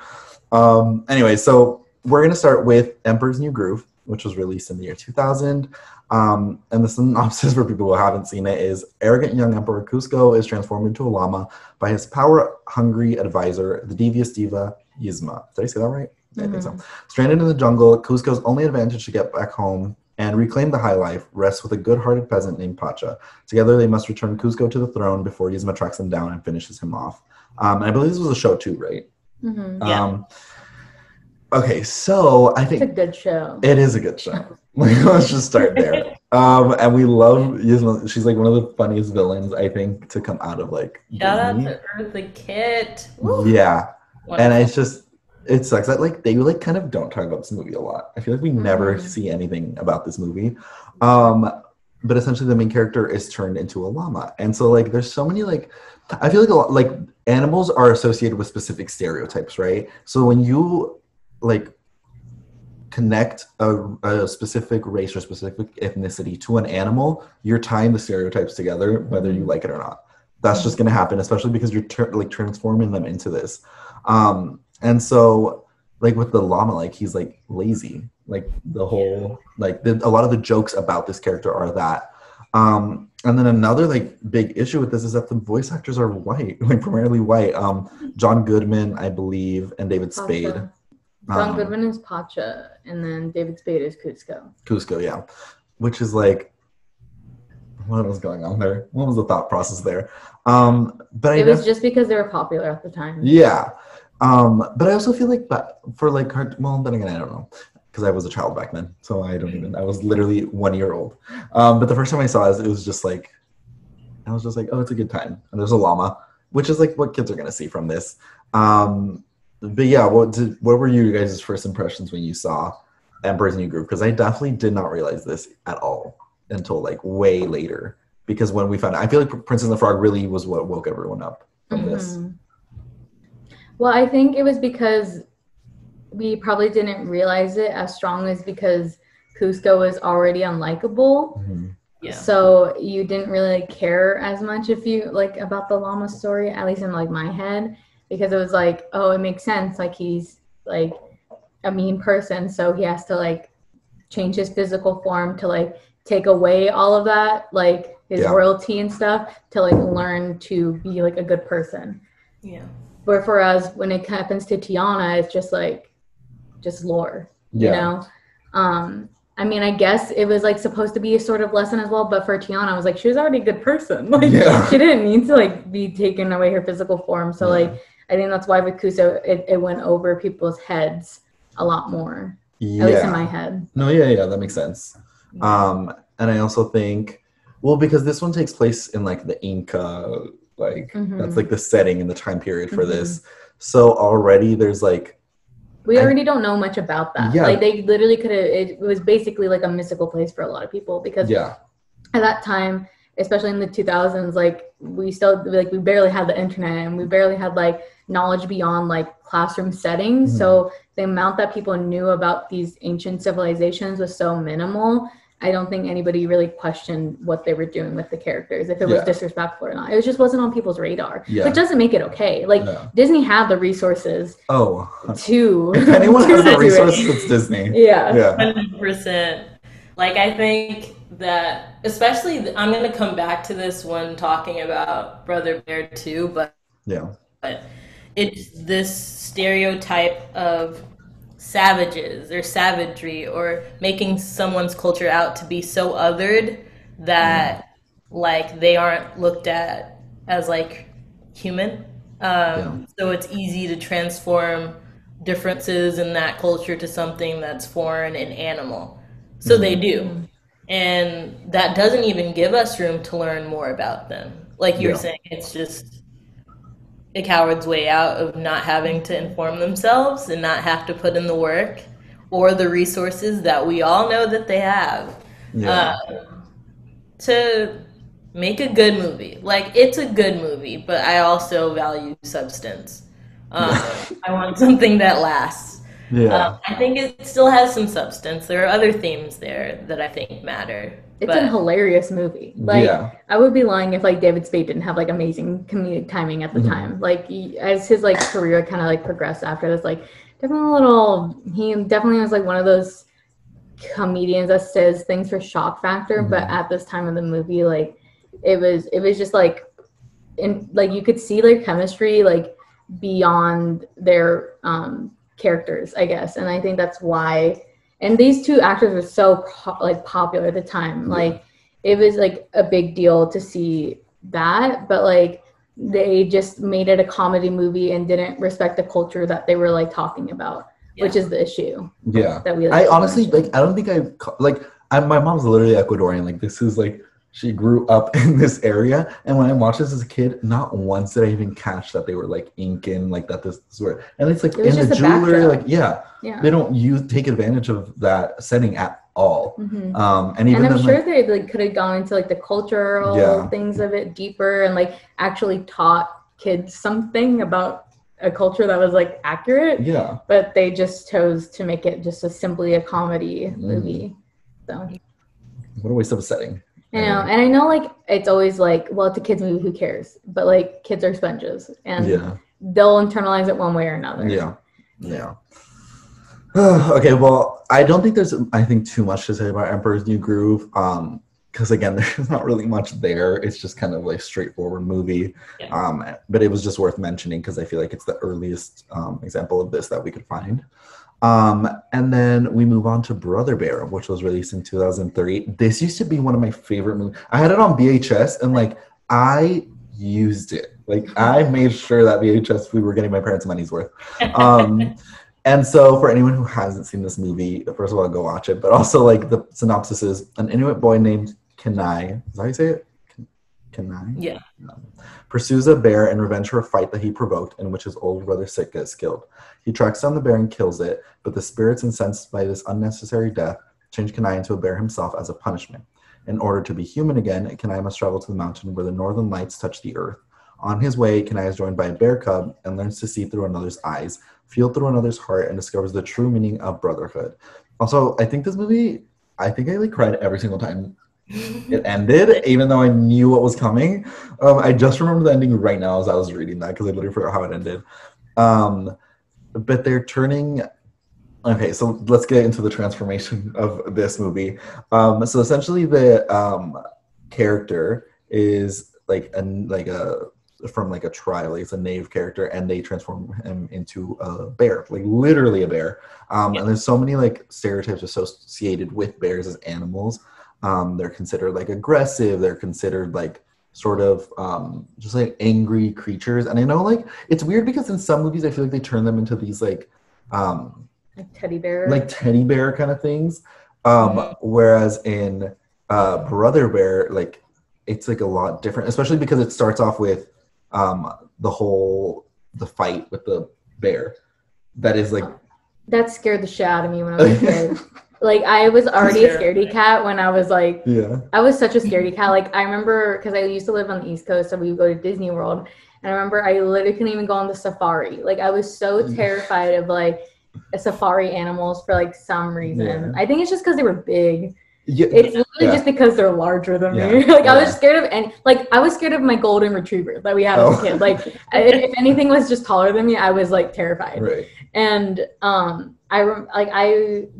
Anyway, so we're gonna start with Emperor's New Groove, which was released in the year 2000. And the synopsis for people who haven't seen it is: arrogant young Emperor Cusco is transformed into a llama by his power-hungry advisor, the devious diva Yzma. Did I say that right? I think so. Stranded in the jungle, Cusco's only advantage to get back home and reclaim the high life rests with a good-hearted peasant named Pacha. Together, they must return Cusco to the throne before Yzma tracks him down and finishes him off. And I believe this was a show too, right? Yeah. Okay, so I think it's a good show. It is a good show. Let's just start there. And we love Yzma. She's like one of the funniest villains, I think, to come out of like Shout Disney. out to Eartha Kitt. Yeah. Wonderful. And it sucks that like they like kind of don't talk about this movie a lot. I feel like we never see anything about this movie. But essentially the main character is turned into a llama. And so like there's so many like I feel like a lot like animals are associated with specific stereotypes, right? So when you like connect a specific race or specific ethnicity to an animal, you're tying the stereotypes together whether you like it or not. That's just going to happen, especially because you're transforming them into this. And so, like with the llama, like he's like lazy. Like the whole, like a lot of the jokes about this character are that. And then another like big issue with this is that the voice actors are white, like primarily white. John Goodman, I believe, and David Spade. John Goodman is Pacha, and then David Spade is Cusco. Cusco, yeah. Which is like, what was going on there? What was the thought process there? But it was just because they were popular at the time. Yeah. But I also feel like for like well, then again, I don't know, because I was a child back then, so I was literally 1 year old. But the first time I saw it, I was just like, oh, it's a good time, and there's a llama, which is like what kids are gonna see from this. But yeah, what were you guys' first impressions when you saw Emperor's New Groove? Because I definitely did not realize this at all until like way later. Because when we found out, I feel like Princess and the Frog really was what woke everyone up from this. Well, I think it was because we probably didn't realize it as strong as because Cusco was already unlikable. Yeah. So you didn't really care as much if you like about the llama story, at least in like my head, because it was like, oh, it makes sense. Like he's like a mean person, so he has to like change his physical form to like take away all of that, like his royalty and stuff, to like learn to be like a good person. Yeah. But for us, when it happens to Tiana, it's just like, just lore, you know? I mean, I guess it was like supposed to be a sort of lesson as well, but for Tiana, I was like, she was already a good person. Like, she didn't need to like be taken away her physical form. So like, I think that's why with Cusco, it went over people's heads a lot more, at least in my head. No, yeah, that makes sense. And I also think, well, because this one takes place in like the Inca, like that's like the setting and the time period for this. So already there's like We already don't know much about that. Yeah. Like they literally could have. It was basically like a mystical place for a lot of people because at that time, especially in the 2000s, like we barely had the internet and we barely had like knowledge beyond like classroom settings. So the amount that people knew about these ancient civilizations was so minimal. I don't think anybody really questioned what they were doing with the characters, if it was disrespectful or not. It just wasn't on people's radar, which doesn't make it okay. Like Disney had the resources to. If anyone has the resources, it's Disney. Yeah. 100%. Like I think that, especially, I'm going to come back to this when talking about Brother Bear too, but it's this stereotype of savages or savagery or making someone's culture out to be so othered that like they aren't looked at as like human. So it's easy to transform differences in that culture to something that's foreign and animal. So they do. And that doesn't even give us room to learn more about them. Like you were saying, it's just a coward's way out of not having to inform themselves and not have to put in the work or the resources that we all know that they have to make a good movie. Like, it's a good movie, but I also value substance. I want something that lasts. I think it still has some substance. There are other themes there that I think matter. It's a hilarious movie. Like, I would be lying if like David Spade didn't have like amazing comedic timing at the time. Like as his like career kind of like progressed after this, like he definitely was like one of those comedians that says things for shock factor. But at this time of the movie, like it was just like, like you could see their chemistry like beyond their characters, I guess. And I think that's why. And these two actors were so popular at the time. Like it was like a big deal to see that, but like they just made it a comedy movie and didn't respect the culture that they were like talking about, which is the issue. That we. Like, I honestly like. I don't think my mom's literally Ecuadorian. Like this is like she grew up in this area, and when I watched this as a kid, not once did I even catch that they were like Incan, like that this were. And it's like in the jewelry, like they don't take advantage of that setting at all. And I'm sure they like could have gone into like the cultural things of it deeper and like actually taught kids something about a culture that was like accurate. But they just chose to make it just simply a comedy movie. So what a waste of a setting. I know, and I know, like, it's always like, well, it's a kid's movie, who cares? But, like, kids are sponges, and they'll internalize it one way or another. Okay, well, I don't think there's, too much to say about Emperor's New Groove, because, again, there's not really much there. It's just kind of, like, straightforward movie, but it was just worth mentioning, because I feel like it's the earliest example of this that we could find. And then we move on to Brother Bear, which was released in 2003. This used to be one of my favorite movies. I had it on VHS and like I used it. Like I made sure that VHS we were getting my parents' money's worth. And so for anyone who hasn't seen this movie, first of all, go watch it. But also like the synopsis is an Inuit boy named Kenai. Is that how you say it? Kenai? Yeah. Pursues a bear in revenge for a fight that he provoked in which his older brother Sick gets killed. He tracks down the bear and kills it, but the spirits incensed by this unnecessary death change Kenai into a bear himself as a punishment. In order to be human again, Kenai must travel to the mountain where the northern lights touch the earth. On his way, Kenai is joined by a bear cub and learns to see through another's eyes, feel through another's heart, and discovers the true meaning of brotherhood. Also, I think this movie, I like cried every single time it ended, even though I knew what was coming. I just remember the ending right now as I was reading that because I literally forgot how it ended. But they're turning. Okay, so let's get into the transformation of this movie. So essentially, the character is from a tribe. Like it's a knave character, and they transform him into a bear, like literally a bear. And there's so many like stereotypes associated with bears as animals. They're considered like aggressive. They're considered like sort of just like angry creatures. And I know like it's weird because in some movies I feel like they turn them into these like teddy bear kind of things. Whereas in Brother Bear, like it's like a lot different, especially because it starts off with the fight with the bear that is like That scared the shit out of me when I was a kid. Like, I was already a scaredy cat when I was like, I was such a scaredy cat. Like, I remember, because I used to live on the East Coast, so we would go to Disney World. And I remember I literally couldn't even go on the safari. Like, I was so terrified of, like, safari animals for, like, some reason. Yeah. I think it's just because they were big. Yeah, it's literally just because they're larger than me. Like, I was scared of, and like, I was scared of my golden retriever that we had as a kid. Like, if anything was just taller than me, I was, like, terrified. Right. And I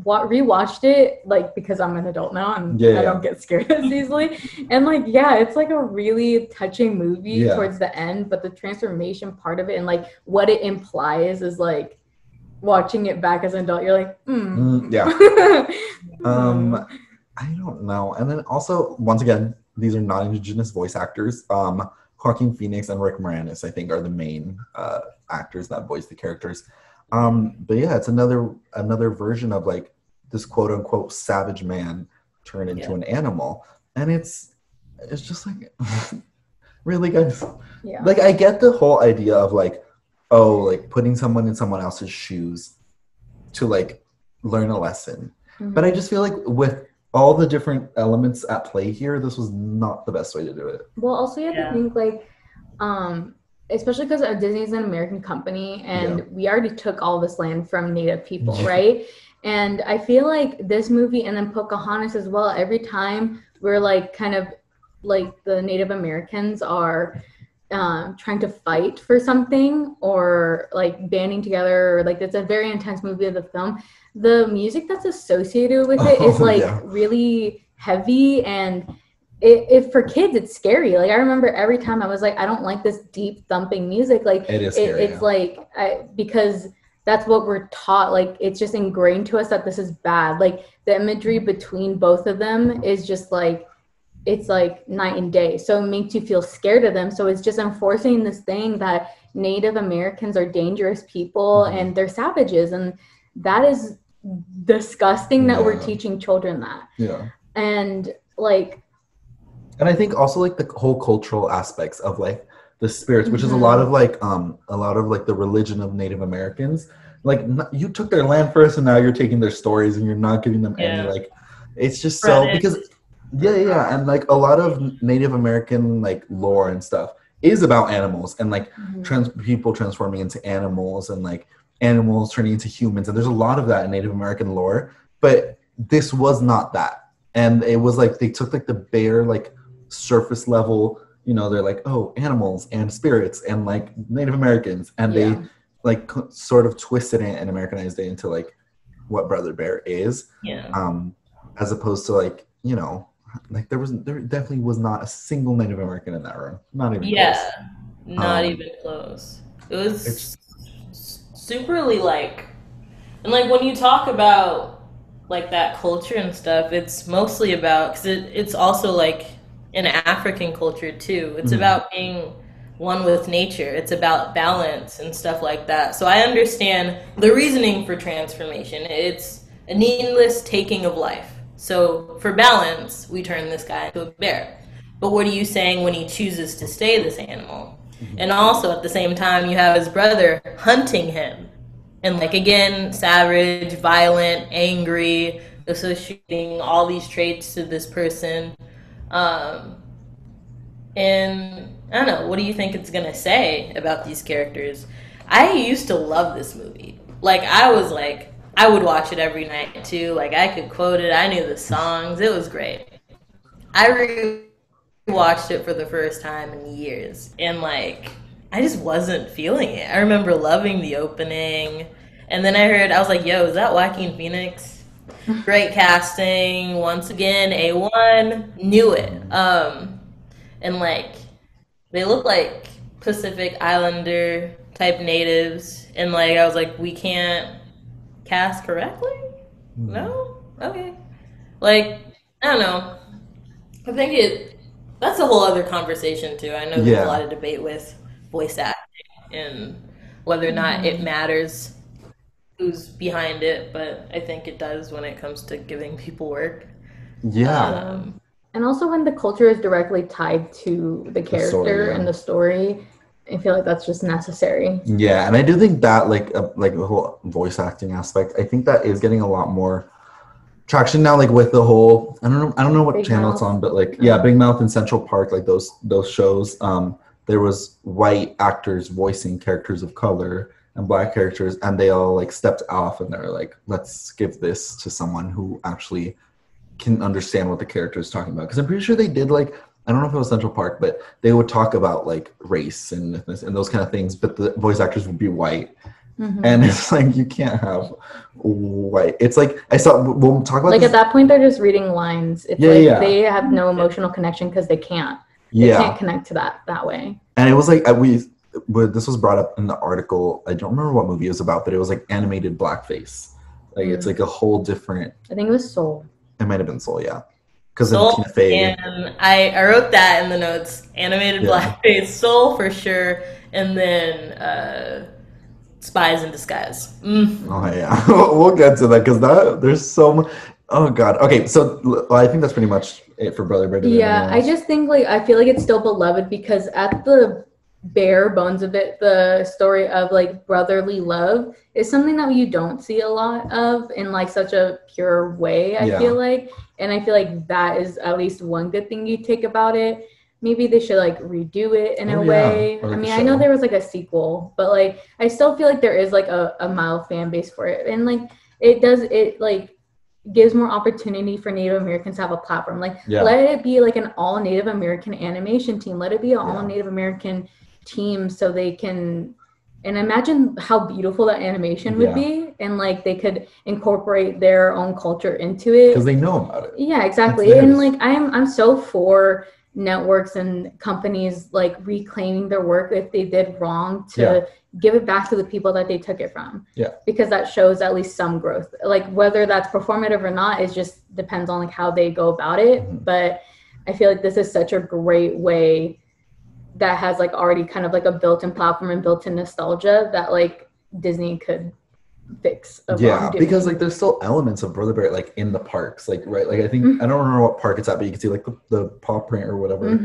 rewatched it, like, because I'm an adult now and I don't get scared as easily. And like, it's like a really touching movie towards the end, but the transformation part of it and like what it implies is like watching it back as an adult, you're like, I don't know. And then also, once again, these are non-Indigenous voice actors. Joaquin Phoenix and Rick Moranis, I think, are the main actors that voice the characters. But yeah, it's another version of like this quote unquote savage man turned into an animal. And it's just like, really, guys? Yeah. Like, I get the whole idea of like, like putting someone in someone else's shoes to like learn a lesson. Mm-hmm. But I just feel like with all the different elements at play here, this was not the best way to do it. Well, also you have to think like, especially because Disney is an American company and we already took all this land from Native people, right? And I feel like this movie and then Pocahontas as well, every time we're like kind of like the Native Americans are trying to fight for something or like banding together, or like it's a very intense movie of the film. The music that's associated with it is like really heavy, and if for kids it's scary. Like I remember every time I was like, I don't like this deep thumping music. Like it is scary, it's like because that's what we're taught. Like it's just ingrained to us that this is bad. Like the imagery between both of them is just like, it's like night and day. So it makes you feel scared of them. So it's just enforcing this thing that Native Americans are dangerous people and they're savages, and that is disgusting that we're teaching children that. And like, and I think also like the whole cultural aspects of like the spirits, which is a lot of like the religion of Native Americans. Like you took their land first, and now you're taking their stories, and you're not giving them any like. It's just so because and like a lot of Native American like lore and stuff is about animals and like people transforming into animals and like animals turning into humans, and there's a lot of that in Native American lore. But this was not that, and it was like they took like the bare like surface level, you know, they're like, oh, animals and spirits and like Native Americans, and they like sort of twisted it and Americanized it into like what Brother Bear is, as opposed to like, you know, like there definitely was not a single Native American in that room, not even close. Not even close. It was superly like, and like when you talk about like that culture and stuff, it's mostly about, because it's also like in African culture too, it's about being one with nature, it's about balance and stuff like that. So I understand the reasoning for transformation. It's a needless taking of life. So for balance, we turn this guy into a bear. But what are you saying when he chooses to stay this animal? And also at the same time, you have his brother hunting him. And like, again, savage, violent, angry, associating all these traits to this person. And I don't know, what do you think it's going to say about these characters? I used to love this movie. Like, I would watch it every night too. Like, I could quote it. I knew the songs. It was great. I watched it for the first time in years, and like I just wasn't feeling it. I remember loving the opening, and then I was like, yo, is that Joaquin Phoenix? Great casting once again, A1. Knew it. And like they look like Pacific Islander type natives, and like I was like, we can't cast correctly? No? Okay. Like, I don't know, I think that's a whole other conversation too. I know there's a lot of debate with voice acting and whether or not it matters who's behind it, but I think it does when it comes to giving people work. And also when the culture is directly tied to the character and the story, I feel like that's just necessary. Yeah, and I do think that like the whole voice acting aspect, I think that is getting a lot more traction now, like with the whole I don't know what Big channel Mouth. it's on, but like Big Mouth and Central Park, like those shows. There was white actors voicing characters of color and black characters, and they all like stepped off and they're like, let's give this to someone who actually can understand what the character is talking about. Because I'm pretty sure they did like, I don't know if it was Central Park, but they would talk about like race and those kind of things, but the voice actors would be white. Mm-hmm. And it's like, you can't have white. It's like, we'll talk about like this. At that point, they're just reading lines. It's they have no emotional connection because they can't. They can't connect to that way. And it was like, this was brought up in the article. I don't remember what movie it was about, but it was like animated blackface. Like it's like a whole different. I think it was Soul. It might have been Soul, yeah. Because of Tina Fey. And I wrote that in the notes. Animated blackface, Soul for sure, and then Spies in Disguise. Oh yeah, we'll get to that because there's so much. Oh god. Okay, so I think that's pretty much it for Brother Bear. Yeah, I just think like I feel like it's still beloved because at the bare bones of it, the story of like brotherly love is something that you don't see a lot of in like such a pure way. I feel like, and I feel like that is at least one good thing you take about it. Maybe they should like redo it in a way. I mean, I know there was like a sequel, but like I still feel like there is like a mild fan base for it, and like it like gives more opportunity for Native Americans to have a platform. Like let it be like an all Native American animation team. Let it be an all Native American team so they can, and imagine how beautiful that animation would be, and like they could incorporate their own culture into it because they know about it. Yeah, exactly. And like I'm so for networks and companies like reclaiming their work if they did wrong to give it back to the people that they took it from. Yeah. Because that shows at least some growth. Like whether that's performative or not, it just depends on like how they go about it. Mm-hmm. But I feel like this is such a great way that has like already kind of like a built-in platform and built-in nostalgia that like Disney could fix. Because like there's still elements of Brother Bear like in the parks, like right, like I think I don't remember what park it's at, but you can see like the paw print or whatever.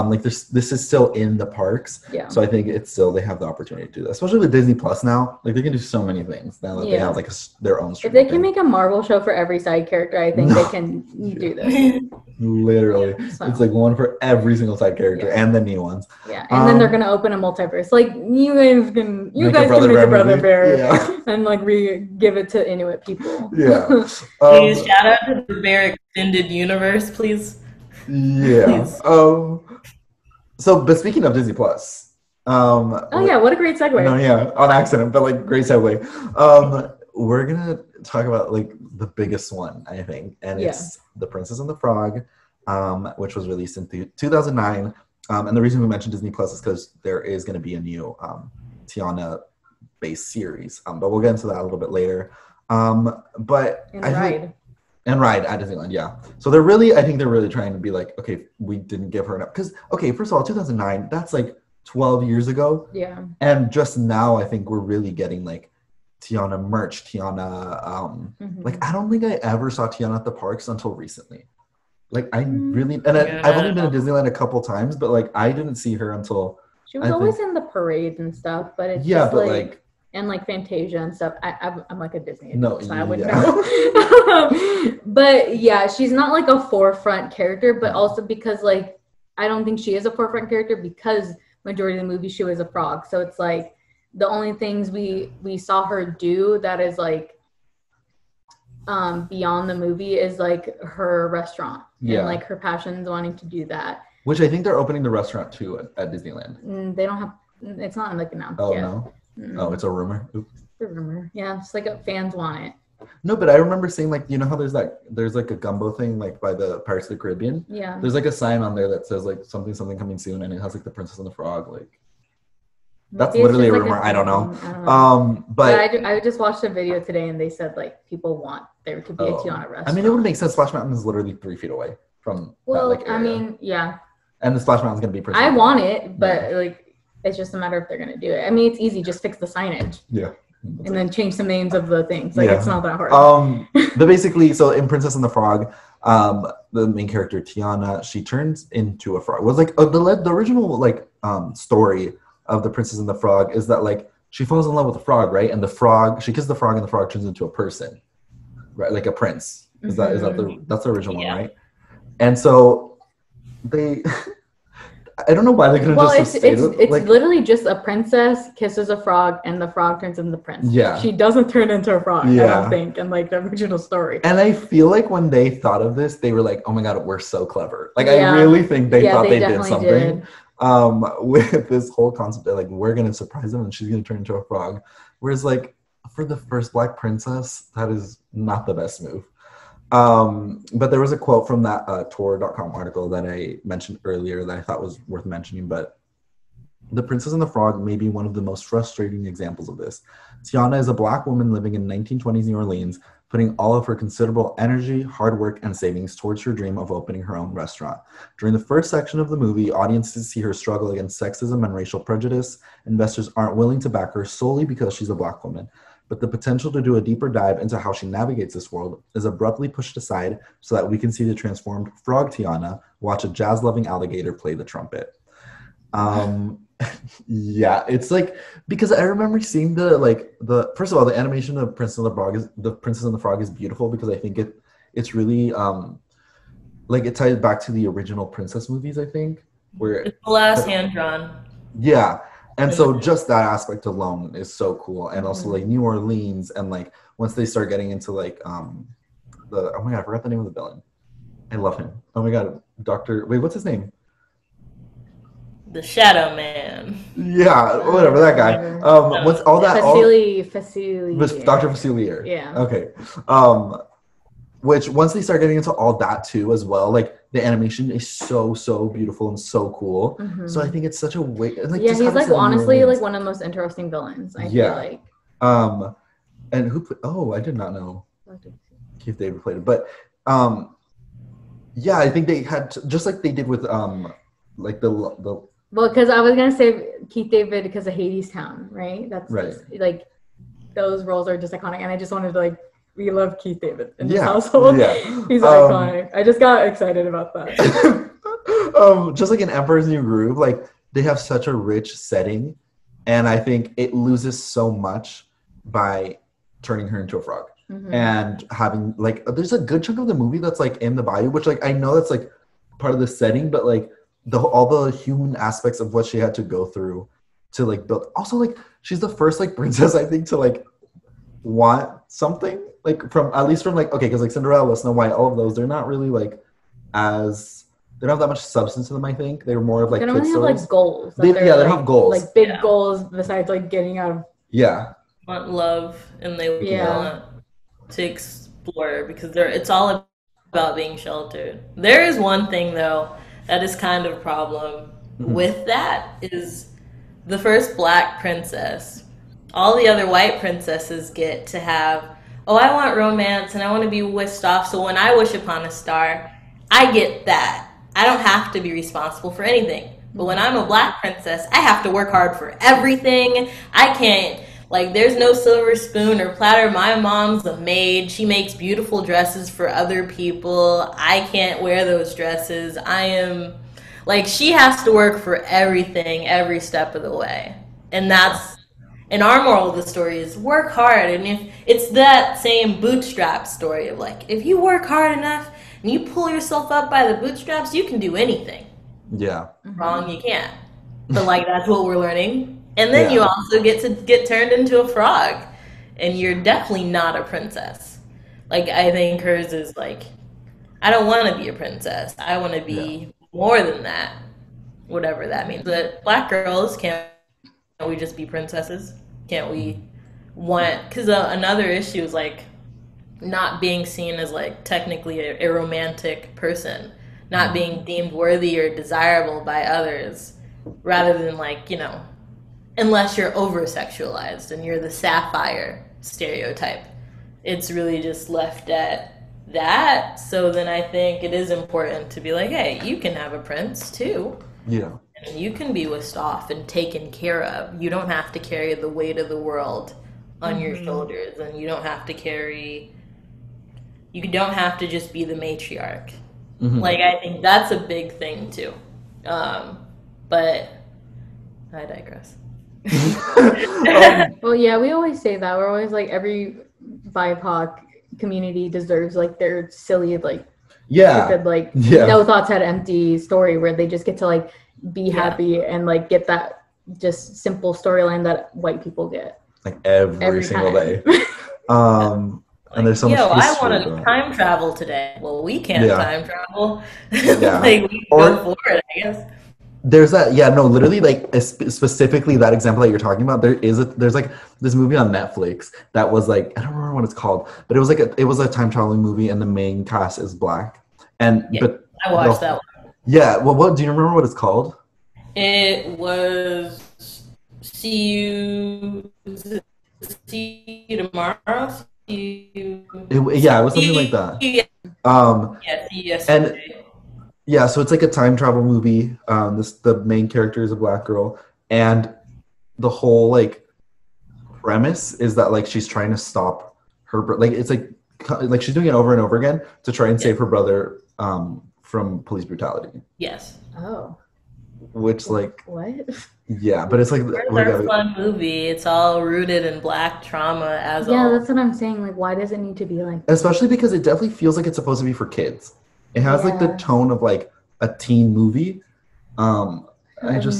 Like this is still in the parks. So I think it's still they have the opportunity to do that, especially with Disney Plus now. Like they can do so many things now that they have like their own. If they can make a Marvel show for every side character, I think they can do this. Literally, it's like one for every single side character and the new ones. Yeah, and then they're gonna open a multiverse. Like you guys can make a Brother Bear and like give it to Inuit people. Please shout out to the Bear Extended Universe, please. Please. So, but speaking of Disney Plus, what a great segue. No, on accident, but like great segue. We're gonna talk about like the biggest one, I think, and it's The Princess and the Frog, which was released in 2009. And the reason we mentioned Disney Plus is because there is going to be a new Tiana-based series, but we'll get into that a little bit later. But Ride at Disneyland, So I think they're really trying to be like, okay, we didn't give her enough because first of all, 2009, that's like 12 years ago. Yeah. And just now, I think we're really getting like Tiana merch, Tiana. Like I don't think I ever saw Tiana at the parks until recently. Like I really, and I've only been to Disneyland a couple times, but like I didn't see her until. She was always in the parades and stuff, but it's just like and like Fantasia and stuff. I'm like a Disney. So I wouldn't know. But yeah, she's not like a forefront character, but also because like I don't think she is a forefront character because majority of the movie she was a frog. So it's like the only things we saw her do that is like beyond the movie is like her restaurant and like her passions wanting to do that. Which I think they're opening the restaurant too at Disneyland. They don't have. It's not like announced yet. No. Oh, it's a rumor. Oops. It's a rumor. Yeah, it's like fans want it. No, but I remember seeing like how there's like a gumbo thing like by the Pirates of the Caribbean. Yeah. There's like a sign on there that says like something coming soon, and it has like the Princess and the Frog like. That's literally a rumor. I don't know. But I just watched a video today, and they said like people want there to be a Tiana restaurant. I mean, it would make sense. Splash Mountain is literally 3 feet away from. Well, that, like, I mean, yeah. And the Splash Mountain's gonna be. I want it, but like it's just a matter if they're gonna do it. I mean, it's easy. Just fix the signage. Yeah. And then change the names of the things. Like it's not that hard. But basically, so in Princess and the Frog, the main character Tiana, she turns into a frog. It was like the original like story of The Princess and the Frog is that like she falls in love with the frog, right? And the frog, she kisses the frog and the frog turns into a person, right? Like a prince. Is that that's the original one, right? And so they I don't know why they couldn't just it's like, literally just a princess kisses a frog and the frog turns into the prince. Yeah. She doesn't turn into a frog, I don't think, in like the original story. And I feel like when they thought of this, they were like, oh my God, we're so clever. Like I really think they thought they did something with this whole concept of like, we're going to surprise them and she's going to turn into a frog. Whereas like for the first Black princess, that is not the best move. But there was a quote from that Tor.com article that I mentioned earlier that I thought was worth mentioning. But The Princess and the Frog may be one of the most frustrating examples of this. Tiana is a Black woman living in 1920s New Orleans, putting all of her considerable energy, hard work, and savings towards her dream of opening her own restaurant. During the first section of the movie, audiences see her struggle against sexism and racial prejudice. Investors aren't willing to back her solely because she's a Black woman. But the potential to do a deeper dive into how she navigates this world is abruptly pushed aside so that we can see the transformed frog Tiana watch a jazz-loving alligator play the trumpet. Yeah, it's like, because I remember seeing first of all, the animation of Princess and the Frog is beautiful because I think it's really like it ties back to the original princess movies, I think. Where it's the last hand drawn. Yeah. And so just that aspect alone is so cool. And also like New Orleans, and like once they start getting into like oh my God, I forgot the name of the villain. I love him. Oh my God, what's his name? The Shadow Man. Yeah, whatever, that guy. What's all that? Facilier. Dr. Facilier. Yeah. Okay. Which once they start getting into all that too as well, like the animation is so beautiful and so cool. So I think it's such a way. Like, yeah, he's like honestly like one of the most interesting villains. I feel like. And who? I did not know Keith David played it, but yeah, I think they had just like they did with like the. Well, because I was gonna say Keith David because of Hades Town, right? That's right. Just, like those roles are just iconic, and I just wanted to like. We love Keith David in this household. Yeah. He's iconic. I just got excited about that. Just like in Emperor's New Groove, like they have such a rich setting, and I think it loses so much by turning her into a frog and having like there's a good chunk of the movie that's like in the bayou, which like I know that's like part of the setting, but like all the human aspects of what she had to go through to like build. Also, like she's the first like princess I think to like want something. Like from at least from like because like Cinderella, Snow White, all of those, they're not really like they don't have that much substance to them. I think they're more of like they don't really have like goals. They don't have goals, like big goals besides like getting out of want love, and they want to explore because it's all about being sheltered. There is one thing though that is kind of a problem with that is the first Black princess. All the other white princesses get to have. I want romance and I want to be wished off. So when I wish upon a star, I get that. I don't have to be responsible for anything. But when I'm a Black princess, I have to work hard for everything. I can't, like, there's no silver spoon or platter. My mom's a maid. She makes beautiful dresses for other people. I can't wear those dresses. I am, like, she has to work for everything every step of the way. And that's, and our moral of the story is work hard. And if it's that same bootstrap story of like, if you work hard enough and you pull yourself up by the bootstraps, you can do anything. Yeah. Wrong, you can't. But like, that's what we're learning. And then you also get to get turned into a frog. And you're definitely not a princess. Like, I think hers is like, I don't want to be a princess. I want to be more than that. Whatever that means. But Black girls can't we just be princesses? Can't we because another issue is like not being seen as like technically a romantic person, not being deemed worthy or desirable by others, rather than like, unless you're over sexualized and you're the sapphire stereotype. It's really just left at that. So then I think it is important to be like, hey, you can have a prince too. Yeah. And you can be whisked off and taken care of. You don't have to carry the weight of the world on your shoulders, and you don't have to just be the matriarch. Like, I think that's a big thing too. But I digress. Well, yeah, we always say that. We're always like every BIPOC community deserves like their silly like stupid like no thoughts had empty story where they just get to like be happy and like get that just simple storyline that white people get like every single day. And there's so much I want to time travel today. Well, we can't time travel. Yeah. Like we go for it, I guess. There's that, literally, like specifically that example that you're talking about. There's like this movie on Netflix that was like, I don't remember what it's called, but it was like it was a time traveling movie, and the main cast is black. And but I watched that one. Yeah, well, what do you remember what it's called? It was See You Tomorrow. It was something like that. And yeah, so it's like a time travel movie. The main character is a black girl, and the whole like premise is that like she's trying to stop her like it's like she's doing it over and over again to try and save her brother from police brutality. Yes. Oh. Which like what? Yeah, but it's like a fun movie. It's all rooted in black trauma as that's what I'm saying. Like, why does it need to be like that? Especially because it definitely feels like it's supposed to be for kids. It has like the tone of like a teen movie. I've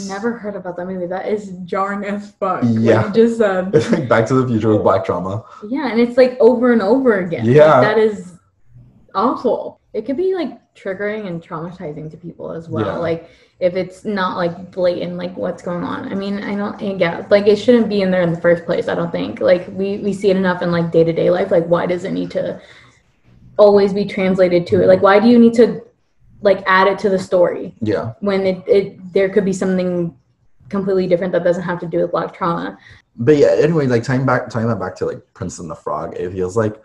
never heard about that movie. That is jarring as fuck. Yeah. Like you just said. It's like Back to the Future with black trauma. Yeah, and it's like over and over again. Yeah. Like, that is awful. It could be like triggering and traumatizing to people as well. Yeah. Like if it's not like blatant, like what's going on. I mean, I don't, like it shouldn't be in there in the first place. I don't think like we see it enough in like day-to-day life. Like why does it need to always be translated to it? Like why do you need to like add it to the story? Yeah. When it there could be something completely different that doesn't have to do with black trauma. But yeah, anyway, like tying that back to like Prince and the Frog, it feels like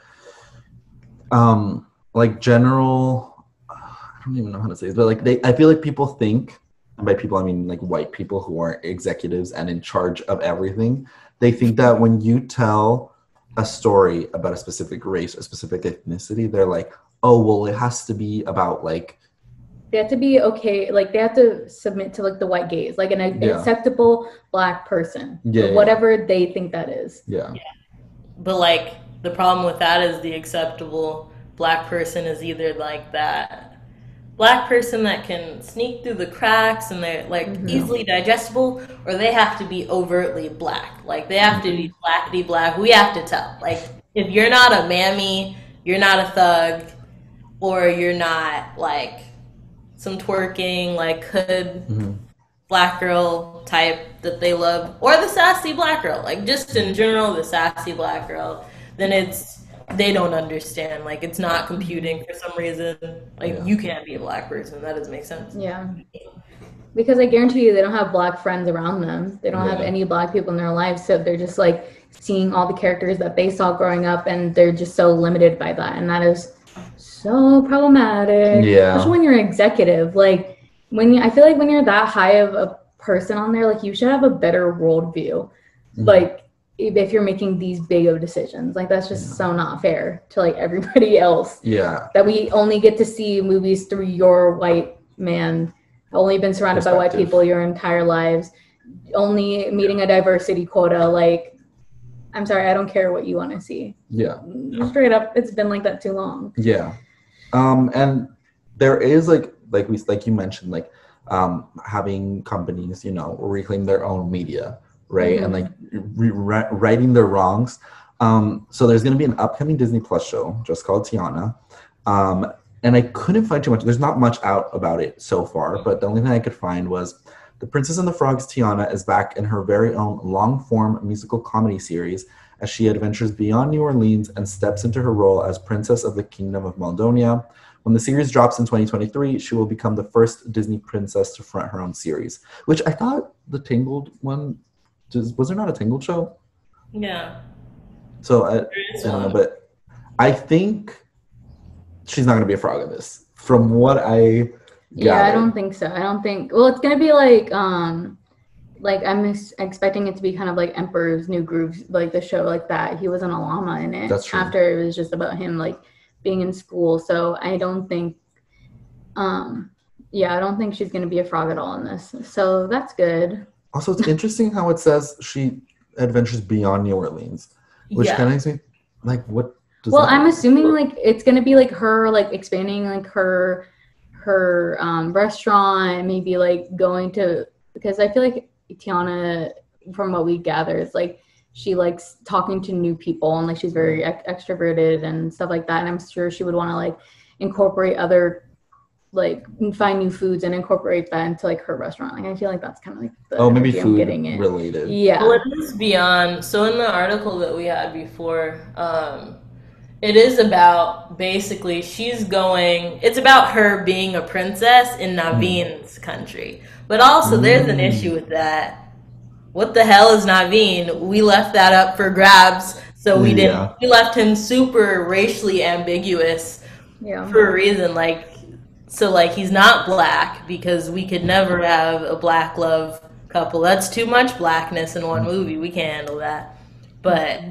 general, I don't even know how to say this, but like I feel like people think, and by people I mean like white people who are executives and in charge of everything, they think that when you tell a story about a specific race, a specific ethnicity, they're like, oh well, it has to be about like, they have to be okay, like they have to submit to like the white gaze, like an acceptable black person, whatever they think that is. Yeah. But like the problem with that is the acceptable black person is either like that black person that can sneak through the cracks and they're like easily digestible, or they have to be overtly black. Like they have to be blackity black. We have to tell. Like if you're not a mammy, you're not a thug, or you're not like some twerking like hood black girl type that they love, or the sassy black girl, like just in general the sassy black girl, then they don't understand. Like it's not computing for some reason. Like you can't be a black person. That doesn't make sense. Yeah. Because I guarantee you they don't have black friends around them. They don't have any black people in their lives. So they're just like seeing all the characters that they saw growing up and they're just so limited by that. And that is so problematic. Yeah. Especially when you're an executive. Like I feel like when you're that high of a person on there, like you should have a better worldview. Like if you're making these big of decisions, like that's just so not fair to like everybody else. Yeah. That we only get to see movies through your white man, only been surrounded by white people your entire lives, only meeting a diversity quota. Like, I'm sorry, I don't care what you want to see. Yeah. Straight up, it's been like that too long. Yeah. And there is like you mentioned, like having companies, reclaim their own media. Right. And like righting their wrongs. So there's going to be an upcoming Disney Plus show just called Tiana. And I couldn't find too much. There's not much out about it so far, but the only thing I could find was The Princess and the Frog's Tiana is back in her very own long-form musical comedy series as she adventures beyond New Orleans and steps into her role as Princess of the Kingdom of Moldonia. When the series drops in 2023, she will become the first Disney princess to front her own series, which I thought the Tangled one, was there not a Tangled show? Yeah. So I don't know, but I think she's not going to be a frog in this. From what I gathered. Yeah, I don't think so. I don't think. Well, it's going to be like I'm expecting it to be kind of like Emperor's New Groove, like the show like that. He was an llama in it. That's true. After it was just about him like being in school. So I don't think. I don't think she's going to be a frog at all in this. So that's good. Also, it's interesting how it says she adventures beyond New Orleans, which kind of makes me like, what does well, that I'm mean? assuming like it's gonna be like her like expanding like her restaurant, maybe like going to, because I feel like Tiana, from what we gather, is like she likes talking to new people and like she's very extroverted and stuff like that. And I'm sure she would want to like incorporate other, like find new foods and incorporate that into like her restaurant. Like I feel like that's kind of like the maybe energy I'm food getting it. related. Yeah. Well, it is beyond. So in the article that we had before, it is about basically it's about her being a princess in Naveen's country. But also there's an issue with that. What the hell is Naveen? We left that up for grabs, so we left him super racially ambiguous for a reason. Like, so like he's not black because we could never have a black love couple. That's too much blackness in one movie. We can't handle that. But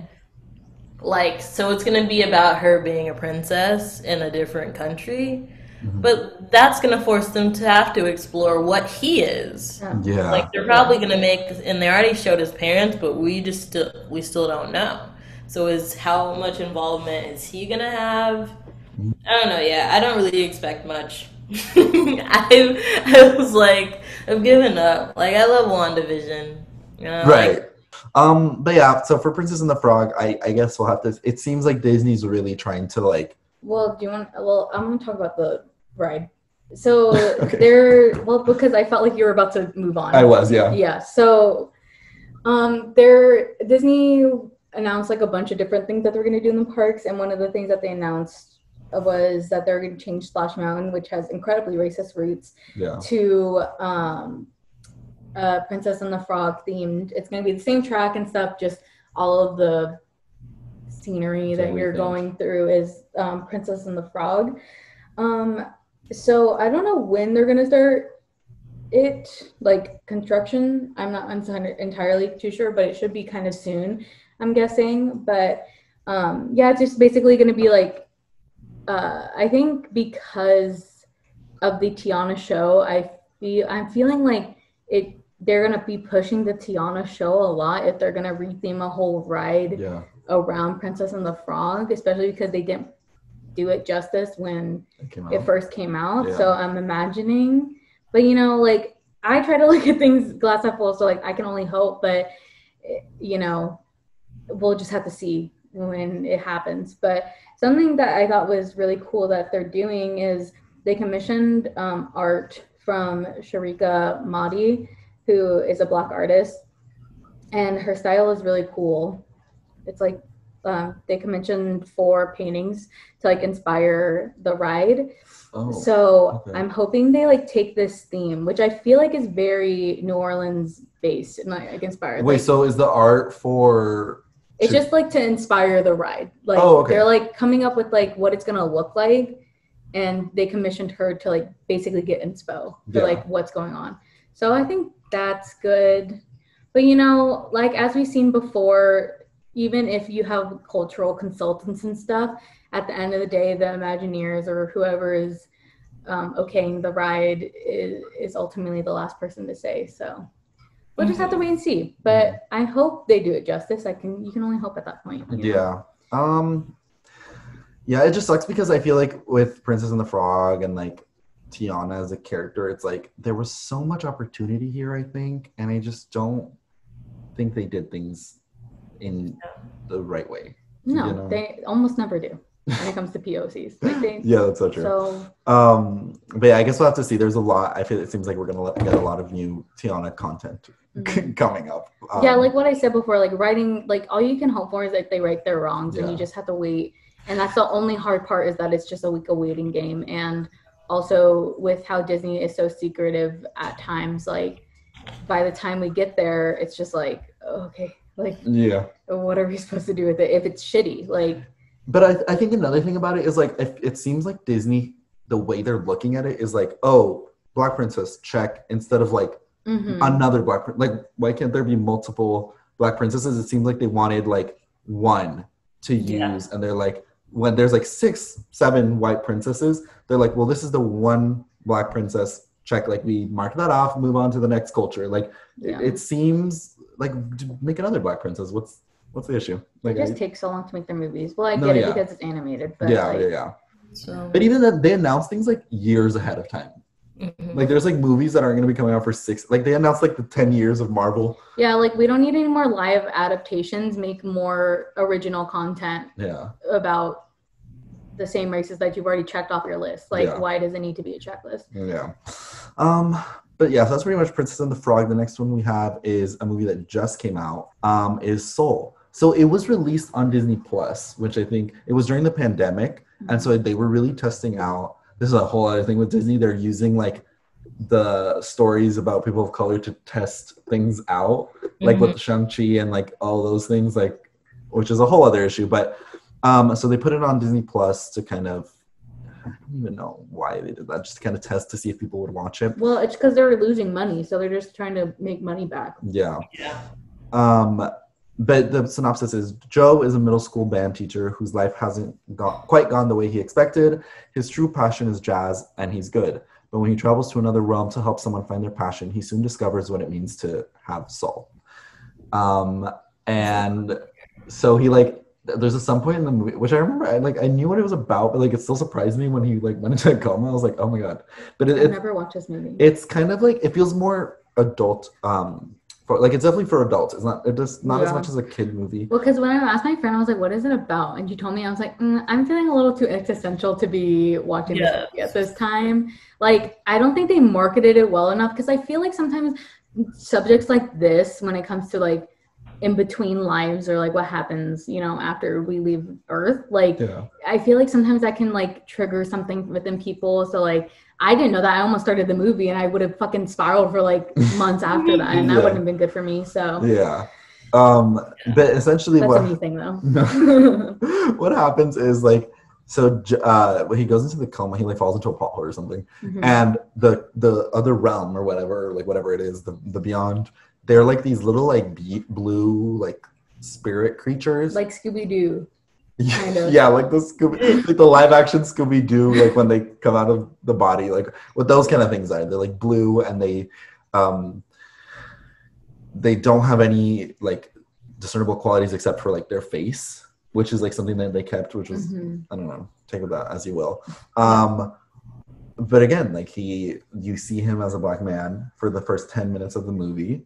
like, so it's gonna be about her being a princess in a different country. But that's gonna force them to have to explore what he is. Yeah. Like they're probably gonna make, and they already showed his parents, but we still don't know. So how much involvement is he gonna have? I don't know. Yeah, I don't really expect much. I was like, I've given up. Like I love WandaVision. You know, right. But yeah, so for Princess and the Frog, I guess we'll have to. It seems like Disney's really trying to like. Well, do you want? Well, I'm gonna talk about the ride. So because I felt like you were about to move on. I was, yeah. Yeah. So, Disney announced like a bunch of different things that they're gonna do in the parks, and one of the things that they announced was that they're going to change Splash Mountain, which has incredibly racist roots, to Princess and the Frog themed. It's going to be the same track and stuff, just all of the scenery that you're going through is Princess and the Frog. So I don't know when they're going to start it, like construction. I'm not entirely too sure, but it should be kind of soon, I'm guessing. But it's just basically going to be like, I think because of the Tiana show, I'm feeling like they're gonna be pushing the Tiana show a lot if they're gonna retheme a whole ride around Princess and the Frog, especially because they didn't do it justice when it first came out. So I'm imagining, but like I try to look at things glass half full, so like I can only hope, but we'll just have to see when it happens. But something that I thought was really cool that they're doing is they commissioned art from Sharika Mahdi, who is a Black artist, and her style is really cool. It's like they commissioned 4 paintings to like inspire the ride. I'm hoping they like take this theme, which I feel like is very New Orleans based and like inspired. Wait, so is the art for? It's just like to inspire the ride. Like they're like coming up with like what it's gonna look like, and they commissioned her to like basically get inspo for like what's going on. So I think that's good. But like as we've seen before, even if you have cultural consultants and stuff, at the end of the day, the Imagineers or whoever is okaying the ride is ultimately the last person to say. So we'll just have to wait and see. But I hope they do it justice. You can only hope at that point. Yeah. It just sucks because I feel like with Princess and the Frog and like Tiana as a character, it's like there was so much opportunity here, I think, and I just don't think they did things in the right way. No, they almost never do when it comes to POCs. Like that's so true. So, but I guess we'll have to see. There's a lot. I feel it seems like we're gonna get a lot of new Tiana content coming up. Like what I said before, like writing, like all you can hope for is that they right their wrongs, and you just have to wait. And that's the only hard part, is that it's just a waiting game. And also with how Disney is so secretive at times, like by the time we get there, it's just like, okay, like what are we supposed to do with it if it's shitty? Like, but I think another thing about it is like it seems like Disney, the way they're looking at it is like, oh, Black Princess, check, instead of like another Black, like why can't there be multiple Black princesses? It seems like they wanted like one to use, and they're like, when there's like 6, 7 white princesses, they're like, well, this is the one Black princess check, like we mark that off, move on to the next culture. Like Yeah. it seems like to make another Black Princess. What's the issue? Like It just takes so long to make their movies. Well, I No, get it yeah. because it's animated, but yeah, like, yeah. So, But even that, they announce things like years ahead of time. mhm. Like there's like movies that aren't going to be coming out for 6. Like they announced like the 10 years of Marvel. yeah, like we don't need any more live adaptations. Make more original content Yeah. about the same races that you've already checked off your list. Like, Yeah. why does it need to be a checklist? Yeah. But yeah, so that's pretty much Princess and the Frog. The next one we have is a movie that just came out, is Soul. So it was released on Disney Plus, which I think it was during the pandemic. And so they were really testing out. This is a whole other thing with Disney. They're using like the stories about people of color to test things out, like with Shang-Chi and like all those things, like, which is a whole other issue. But so they put it on Disney Plus to kind of, I don't even know why they did that, just to kind of test to see if people would watch it. Well, it's because they're losing money, so they're just trying to make money back. Yeah. Yeah. But the synopsis is Joe is a middle school band teacher whose life hasn't quite gone the way he expected. His true passion is jazz, and he's good. But when he travels to another realm to help someone find their passion, he soon discovers what it means to have soul. And so he like, there's some point in the movie, which I remember, I knew what it was about, but like it still surprised me when he like went into a coma. I was like, oh my god! But I've never watched this movie. It's kind of like, it feels more adult. Like it's definitely for adults. It's not. It just not as much as a kid movie. Well, because when I asked my friend, I was like, "What is it about?" And she told me, I was like, "I'm feeling a little too existential to be watching this movie at this time." Like, I don't think they marketed it well enough because I feel like sometimes subjects like this, when it comes to like in between lives or like what happens, you know, after we leave Earth, like I feel like sometimes that can like trigger something within people. So like, I didn't know that. I almost started the movie and I would have fucking spiraled for like months after that, and that wouldn't have been good for me. So but essentially that's what a me thing though. What happens is like, so when he goes into the coma, he like falls into a pothole or something, and the other realm or whatever, like whatever it is, the beyond, they're like these little like blue like spirit creatures, like Scooby-Doo. Kind of. Yeah, like like the live action Scooby-Doo, like when they come out of the body, like what those kind of things are. They're like blue, and they don't have any like discernible qualities except for like their face, which is like something that they kept, which was I don't know, take with that as you will. But again, like you see him as a black man for the first 10 minutes of the movie.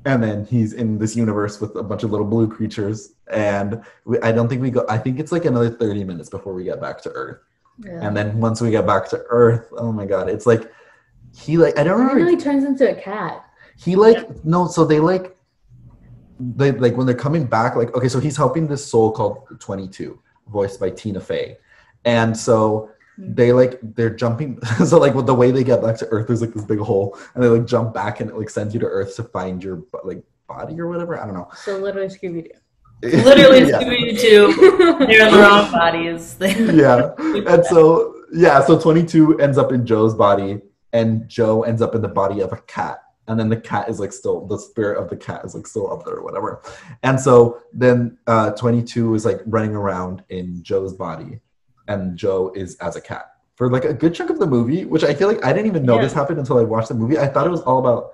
And then he's in this universe with a bunch of little blue creatures. And I think it's like another 30 minutes before we get back to Earth. Yeah. And then once we get back to Earth, oh my God, it's like, he like, I don't remember. He turns into a cat. He like, no, so they like when they're coming back, like, okay, so he's helping this soul called 22, voiced by Tina Fey. And so they're jumping, so like with the way they get back to Earth, there's like this big hole, and they like jump back, and it like sends you to Earth to find your like body or whatever. I don't know. So literally Scooby-Doo. Scooby-Doo. They're in their own bodies. And so 22 ends up in Joe's body, and Joe ends up in the body of a cat. And then the cat is like still, the spirit of the cat is like still up there or whatever. And so then 22 is like running around in Joe's body, and Joe is as a cat for like a good chunk of the movie, which I feel like I didn't even know this happened until I watched the movie. I thought it was all about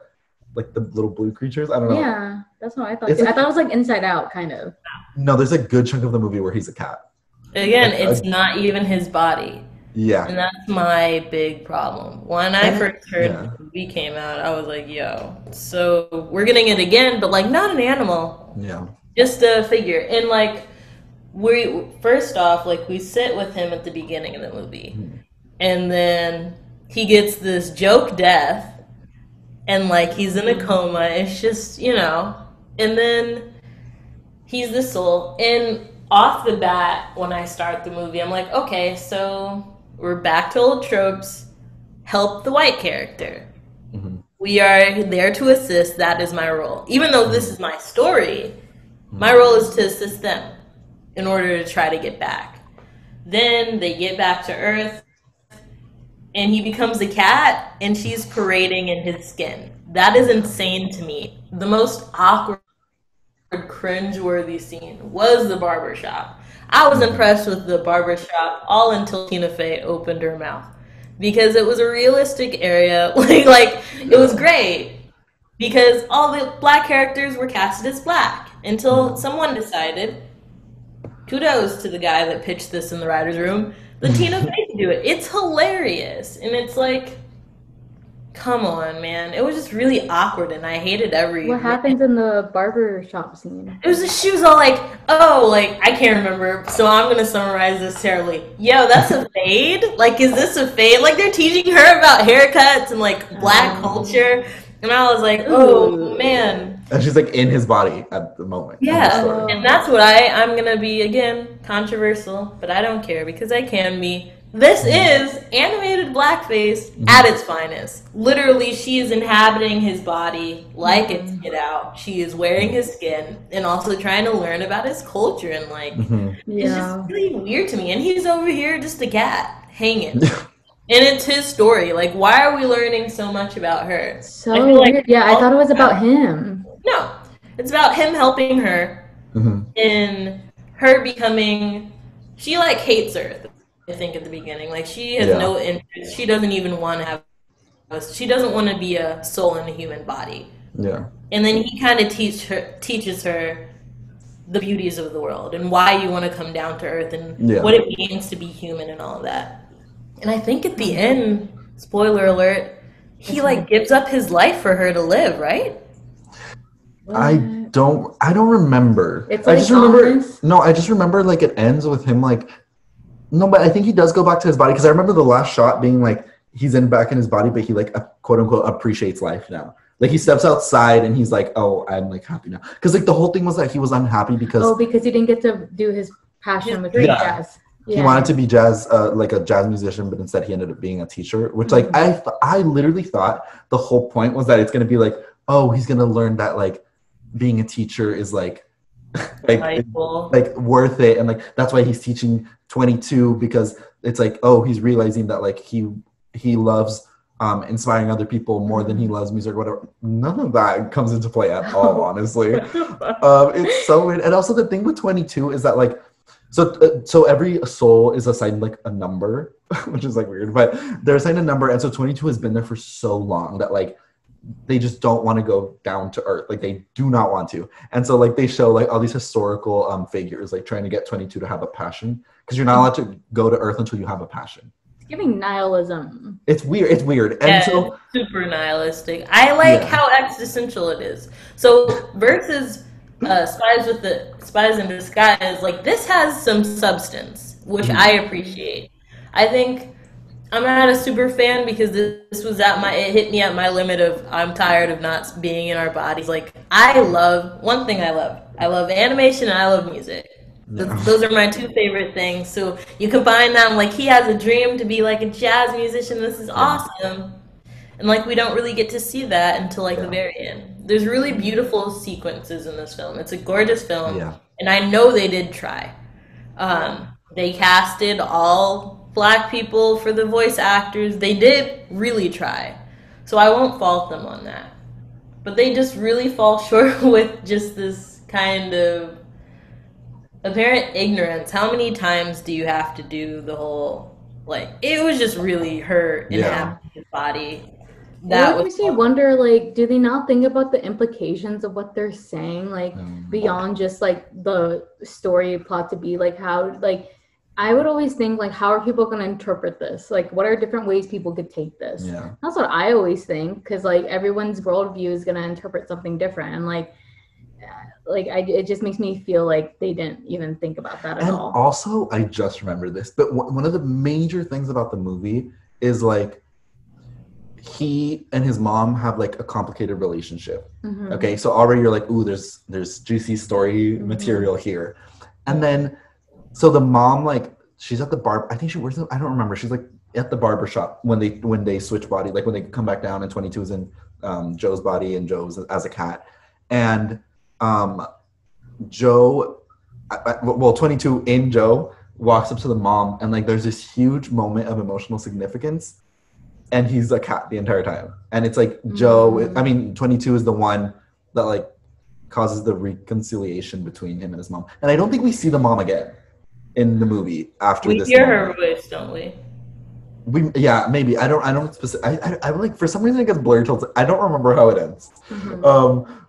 like the little blue creatures. I don't know. Yeah, that's what I thought. I thought it was like Inside Out, kind of. No, there's a good chunk of the movie where he's a cat. Again, it's not even his body. Yeah. And that's my big problem. When I first heard the movie came out, I was like, yo, so we're getting it again, but like not an animal. Yeah. Just a figure. And like, we first off, like we sit with him at the beginning of the movie, and then he gets this joke death, and like he's in a coma. It's just, you know, and then he's the soul. And off the bat, when I start the movie, I'm like, okay, so we're back to old tropes. Help the white character. We are there to assist. That is my role. Even though this is my story, my role is to assist them in order to try to get back. Then they get back to Earth, and he becomes a cat, and she's parading in his skin. That is insane to me. The most awkward, cringe-worthy scene was the barbershop. I was impressed with the barbershop all until Tina Fey opened her mouth. because it was a realistic area. Like it was great because all the black characters were casted as black until someone decided, kudos to the guy that pitched this in the writer's room, Latino Faye can do it. It's hilarious. And it's like, come on, man. It was just really awkward, and I hated every... What happens in the barber shop scene? It was just, she was all like, oh, like, I can't remember, so I'm going to summarize this terribly. Yo, that's a fade? Like, is this a fade? Like, they're teaching her about haircuts and, like, black culture. And I was like, oh, man. And she's, like, in his body at the moment. Yeah, and that's what I'm going to be, again, controversial, but I don't care because I can be. This is animated blackface at its finest. Literally, she is inhabiting his body like it's Get Out. She is wearing his skin and also trying to learn about his culture. And, like, it's just really weird to me. And he's over here just a cat hanging. And it's his story. Like, why are we learning so much about her? So weird. Yeah, I thought it was about him. No, it's about him helping her and her becoming... She, like, hates Earth. I think at the beginning, like, she has no interest. She doesn't even want to have. She doesn't want to be a soul in a human body. Yeah. And then he kind of teaches her the beauties of the world and why you want to come down to Earth and what it means to be human and all of that. And I think at the end, spoiler alert, he like gives up his life for her to live, right? I don't remember. It's like I just remember like it ends with him like. No, but I think he does go back to his body because I remember the last shot being like he's back in his body, but he like quote unquote appreciates life now. Like he steps outside and he's like, "Oh, I'm like happy now." Because like the whole thing was that he was unhappy because he didn't get to do his passion with jazz. Yeah. He wanted to be jazz, like a jazz musician, but instead he ended up being a teacher. Which like I literally thought the whole point was that it's gonna be like, oh, he's gonna learn that like being a teacher is like worth it, and like that's why he's teaching 22 because it's like, oh, he's realizing that like he loves inspiring other people more than he loves music or whatever. None of that comes into play at all, honestly. It's so weird. And also the thing with 22 is that like so every soul is assigned like a number, which is like weird, but they're assigned a number, and so 22 has been there for so long that like they just don't want to go down to Earth. Like they do not want to. And so like they show like all these historical figures like trying to get 22 to have a passion because you're not allowed to go to Earth until you have a passion. It's giving nihilism. It's weird. And yeah, so super nihilistic. I like how existential it is. So versus Spies in Disguise, like this has some substance, which I appreciate. I think I'm not a super fan because this was it hit me at my limit of I'm tired of not being in our bodies. Like I love animation and I love music. Those are my two favorite things. So you combine them, like he has a dream to be like a jazz musician. This is awesome. And like we don't really get to see that until like the very end. There's really beautiful sequences in this film. It's a gorgeous film. Yeah. And I know they did try. They casted all Black people for the voice actors. They did really try. So I won't fault them on that. But they just really fall short with just this kind of apparent ignorance. How many times do you have to do the whole, like, it was just really her inhabiting his body. That makes me wonder, like, do they not think about the implications of what they're saying, like, beyond just, like, the story plot to be, like, how, like, I would always think, like, how are people going to interpret this? Like, what are different ways people could take this? Yeah. That's what I always think, because, like, everyone's worldview is going to interpret something different. And, it just makes me feel like they didn't even think about that at all. And also, I just remember this, but one of the major things about the movie is, like, he and his mom have, like, a complicated relationship. Mm-hmm. Okay, so already you're like, ooh, there's juicy story material here. And then... So the mom, like, she's at the I think she works. I don't remember. She's like at the barber shop when they switch body, like when they come back down and 22 is in Joe's body and Joe's as a cat, and Joe, 22 in Joe walks up to the mom and like there's this huge moment of emotional significance, and he's a cat the entire time, and it's like Joe. I mean, 22 is the one that like causes the reconciliation between him and his mom, and I don't think we see the mom again in the movie after this. We hear her voice, don't we? maybe I don't I like for some reason it gets blurry till I don't remember how it ends.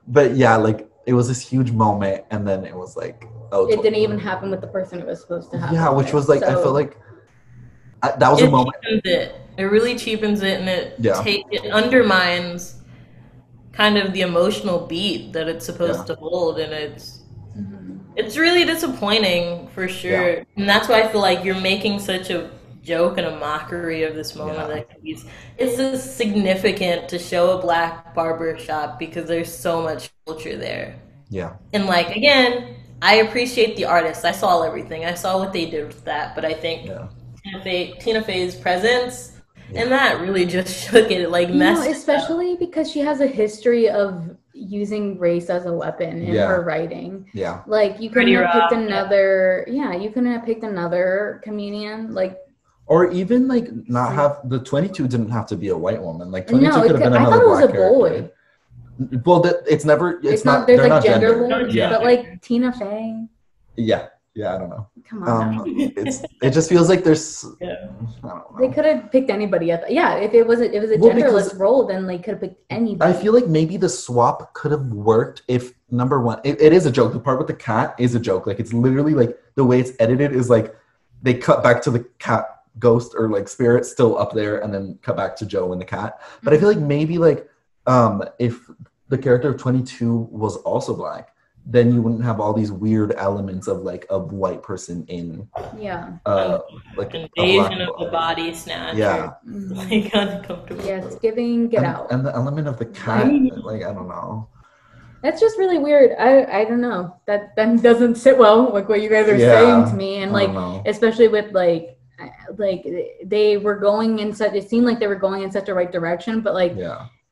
But yeah, like it was this huge moment, and then it was like, oh, it didn't even happen with the person it was supposed to happen. Yeah, which was like, I felt like that was a moment. It really cheapens it, and it undermines kind of the emotional beat that it's supposed to hold, and it's really disappointing for sure. Yeah. And that's why I feel like you're making such a joke and a mockery of this moment. That it's just significant to show a black barber shop because there's so much culture there. Yeah. And like, again, I appreciate the artists. I saw everything. I saw what they did with that. But I think Tina Fey's presence and that really just shook it, like messed especially because she has a history of using race as a weapon in her writing. Yeah. Like you couldn't have picked another you couldn't have picked another comedian, like, or even like not have the 22 didn't have to be a white woman. Like 22 could have been another I thought it was black a character. boy. Well, it's not. There's like not gender. but like Tina Fey. Yeah, I don't know. Come on. It just feels like there's. I don't know. They could have picked anybody. If it was a genderless role, then they could have picked anybody. I feel like maybe the swap could have worked if number one, it is a joke. The part with the cat is a joke. Like it's literally like the way it's edited is like they cut back to the cat ghost or like spirit still up there, and then cut back to Joe and the cat. But I feel like maybe like if the character of 22 was also black, then you wouldn't have all these weird elements of like a white person in like invasion of the body snatcher. Yeah. Like uncomfortable. Yeah, it's giving Get Out. And the element of the cat, like I don't know. That's just really weird. I don't know. That doesn't sit well like what you guys are saying to me, and like especially with like they were going in such, it seemed like they were going in such a right direction, but like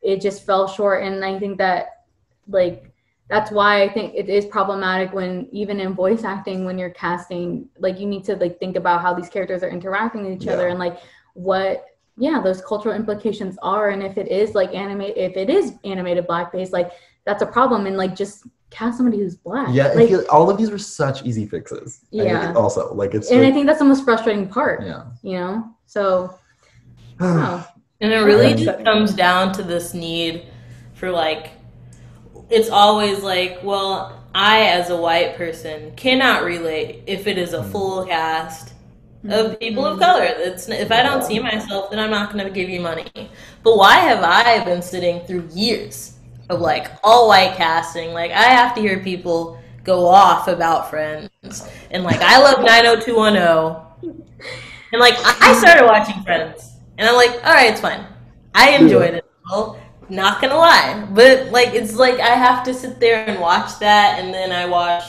it just fell short. And I think that like that's why I think it is problematic when even in voice acting, when you're casting, like you need to like think about how these characters are interacting with each other and like what those cultural implications are. And if it is like animated blackface, like that's a problem. And like just cast somebody who's black. Yeah, like, I feel all of these were such easy fixes. Yeah. Also, like it's. And I think that's the most frustrating part. Yeah. You know. So. And it really just comes down to this need for like. It's always like, well, I as a white person cannot relate if it is a full cast of people of color. If I don't see myself, then I'm not going to give you money. But why have I been sitting through years of like all white casting? Like I have to hear people go off about Friends, and like I love 90210, and like I started watching Friends, and I'm like, all right, it's fine. I enjoyed it. Well, not gonna lie, but like it's like I have to sit there and watch that, and then I watch.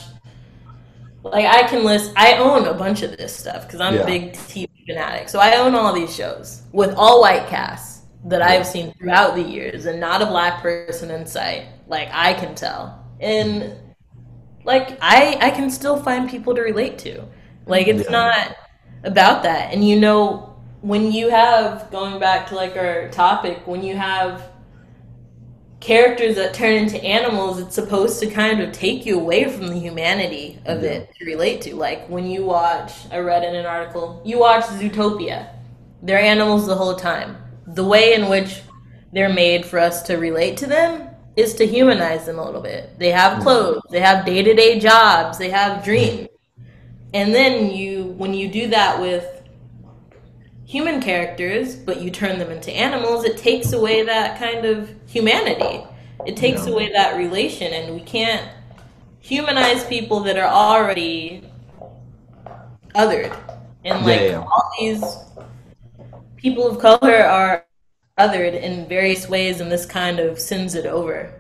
Like I can list. I own a bunch of this stuff because I'm a big TV fanatic. So I own all these shows with all white casts that I've seen throughout the years, and not a black person in sight. Like I can tell, and like I can still find people to relate to. Like it's not about that. And you know, when you have, going back to like our topic, when you have characters that turn into animals, it's supposed to kind of take you away from the humanity of it to relate to. Like when you watch, I read in an article, you watch Zootopia. They're animals the whole time. The way in which they're made for us to relate to them is to humanize them a little bit. They have clothes, they have day-to-day jobs, they have dreams. And then when you do that with human characters, but you turn them into animals, it takes away that kind of humanity. It takes away that relation, and we can't humanize people that are already othered. And like all these people of color are othered in various ways, and this kind of sends it over.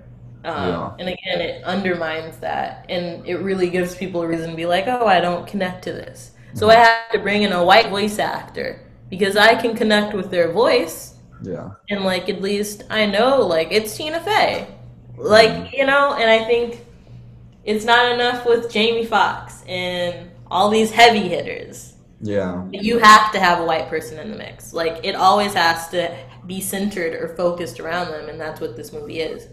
And again, it undermines that, and it really gives people a reason to be like, oh, I don't connect to this. So I have to bring in a white voice actor because I can connect with their voice. Yeah. And like at least I know like it's Tina Fey. Like, you know, and I think it's not enough with Jamie Foxx and all these heavy hitters. Yeah. You have to have a white person in the mix. Like it always has to be centered or focused around them, and that's what this movie is.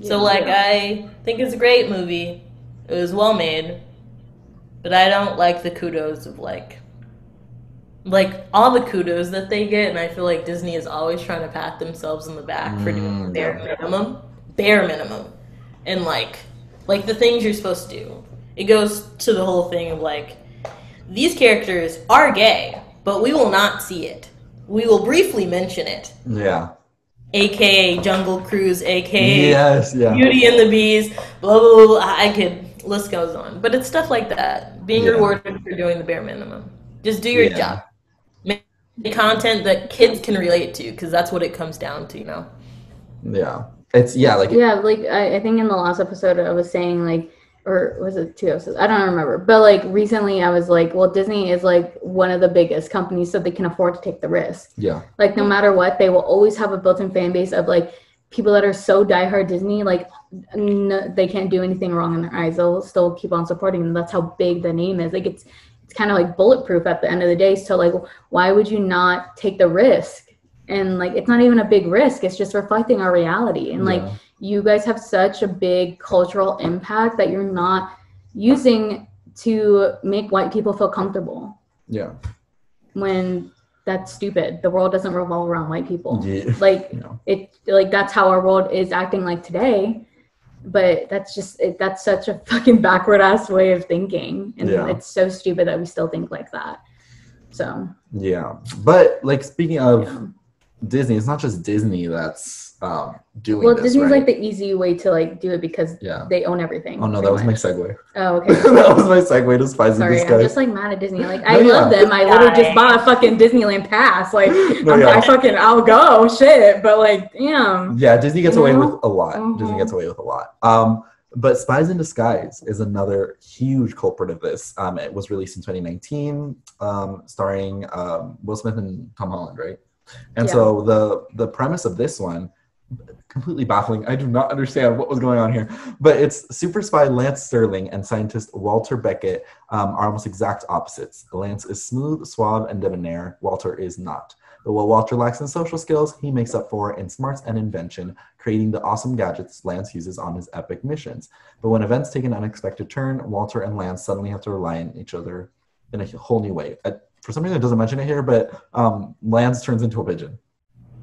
So like I think it's a great movie. It was well made. But I don't like the kudos of like like all the kudos that they get, and I feel like Disney is always trying to pat themselves in the back for doing the bare minimum, and like the things you're supposed to do. It goes to the whole thing of like, these characters are gay, but we will not see it. We will briefly mention it. Yeah. AKA Jungle Cruise, AKA yes, yeah. Beauty and the Beast, blah, blah, blah. I could, list goes on. But it's stuff like that. Being rewarded for doing the bare minimum. Just do your job. Make content that kids can relate to, because that's what it comes down to, you know? Yeah. It's, like I think in the last episode I was saying, like, or was it 2 episodes? I don't remember. But like recently I was like, well, Disney is like one of the biggest companies, so they can afford to take the risk. Yeah. Like no matter what, they will always have a built-in fan base of like people that are so diehard Disney, like they can't do anything wrong in their eyes. They'll still keep on supporting them. That's how big the name is. Like it's kind of like bulletproof at the end of the day. So like, why would you not take the risk? And like, it's not even a big risk. It's just reflecting our reality. And like, you guys have such a big cultural impact that you're not using to make white people feel comfortable. Yeah. When that's stupid. The world doesn't revolve around white people. Yeah. Like that's how our world is acting like today. But that's just that's such a fucking backward ass way of thinking. And it's so stupid that we still think like that. So but like speaking of Disney, it's not just Disney that's doing this, Disney's right? like the easy way to like do it because they own everything. Oh no, that was my segue. Oh, okay. That was my segue to Spies in Disguise. I'm just like mad at Disney. Like I love them. I literally just bought a fucking Disneyland pass. Like I'll go. Shit. But like, damn. Yeah, Disney gets away with a lot. Disney gets away with a lot. But Spies in Disguise is another huge culprit of this. It was released in 2019, starring Will Smith and Tom Holland, right? And so the premise of this one, completely baffling. I do not understand what was going on here. But it's super spy Lance Sterling and scientist Walter Beckett are almost exact opposites. Lance is smooth, suave, and debonair. Walter is not. But what Walter lacks in social skills, he makes up for in smarts and invention, creating the awesome gadgets Lance uses on his epic missions. But when events take an unexpected turn, Walter and Lance suddenly have to rely on each other in a whole new way. For some reason, it doesn't mention it here, but Lance turns into a pigeon.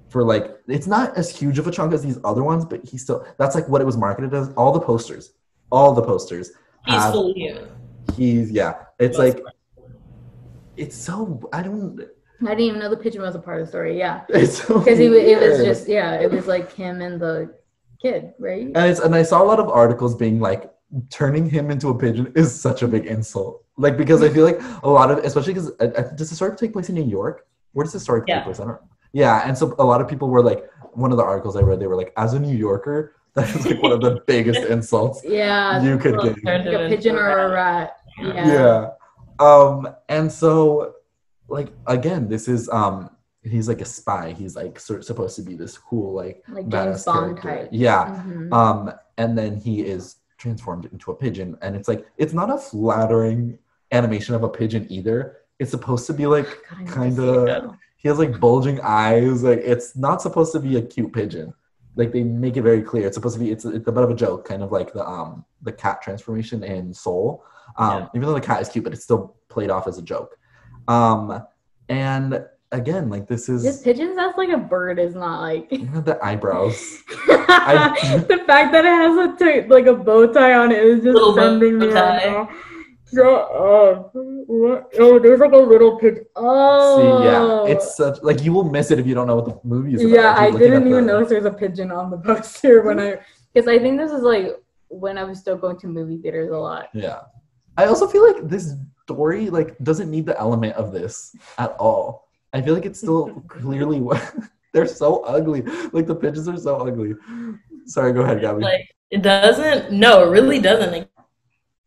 For like, it's not as huge of a chunk as these other ones, but he's still, that's like what it was marketed as. All the posters. He's fully human. It's like, it's so, I didn't even know the pigeon was a part of the story. Yeah. It's so because it was just, it was like him and the kid, right? And I saw a lot of articles being like, turning him into a pigeon is such a big insult. Like, because I feel like a lot of, especially because does the story take place in New York? Where does the story take place? I don't know. Yeah, and so a lot of people were like, one of the articles I read, they were like, as a New Yorker, that is like one of the biggest insults you could get. Like a pigeon or a rat. Yeah. And so, like, again, this is, he's like a spy. He's like supposed to be this cool, like James Bond type. Yeah. Mm-hmm. And then he is transformed into a pigeon. And it's like, it's not a flattering animation of a pigeon either. It's supposed to be like kind of... He has like bulging eyes. Like it's not supposed to be a cute pigeon. Like they make it very clear. It's supposed to be. It's a bit of a joke, kind of like the cat transformation in Soul. Even though the cat is cute, but it's still played off as a joke. And again, like this is just pigeons. That's like a bird is not like the eyebrows. The fact that it has a bow tie on it is just sending me right now. What? Oh, there's like a little pig. Oh, see, it's such like you will miss it if you don't know what the movie is about. Yeah, I didn't even notice there's a pigeon on the poster because I think this is like when I was still going to movie theaters a lot. Yeah, I also feel like this story like doesn't need the element of this at all. I feel like it's still clearly they're so ugly. Like the pigeons are so ugly. Sorry, go ahead, Gabby. Like it doesn't. No, it really doesn't.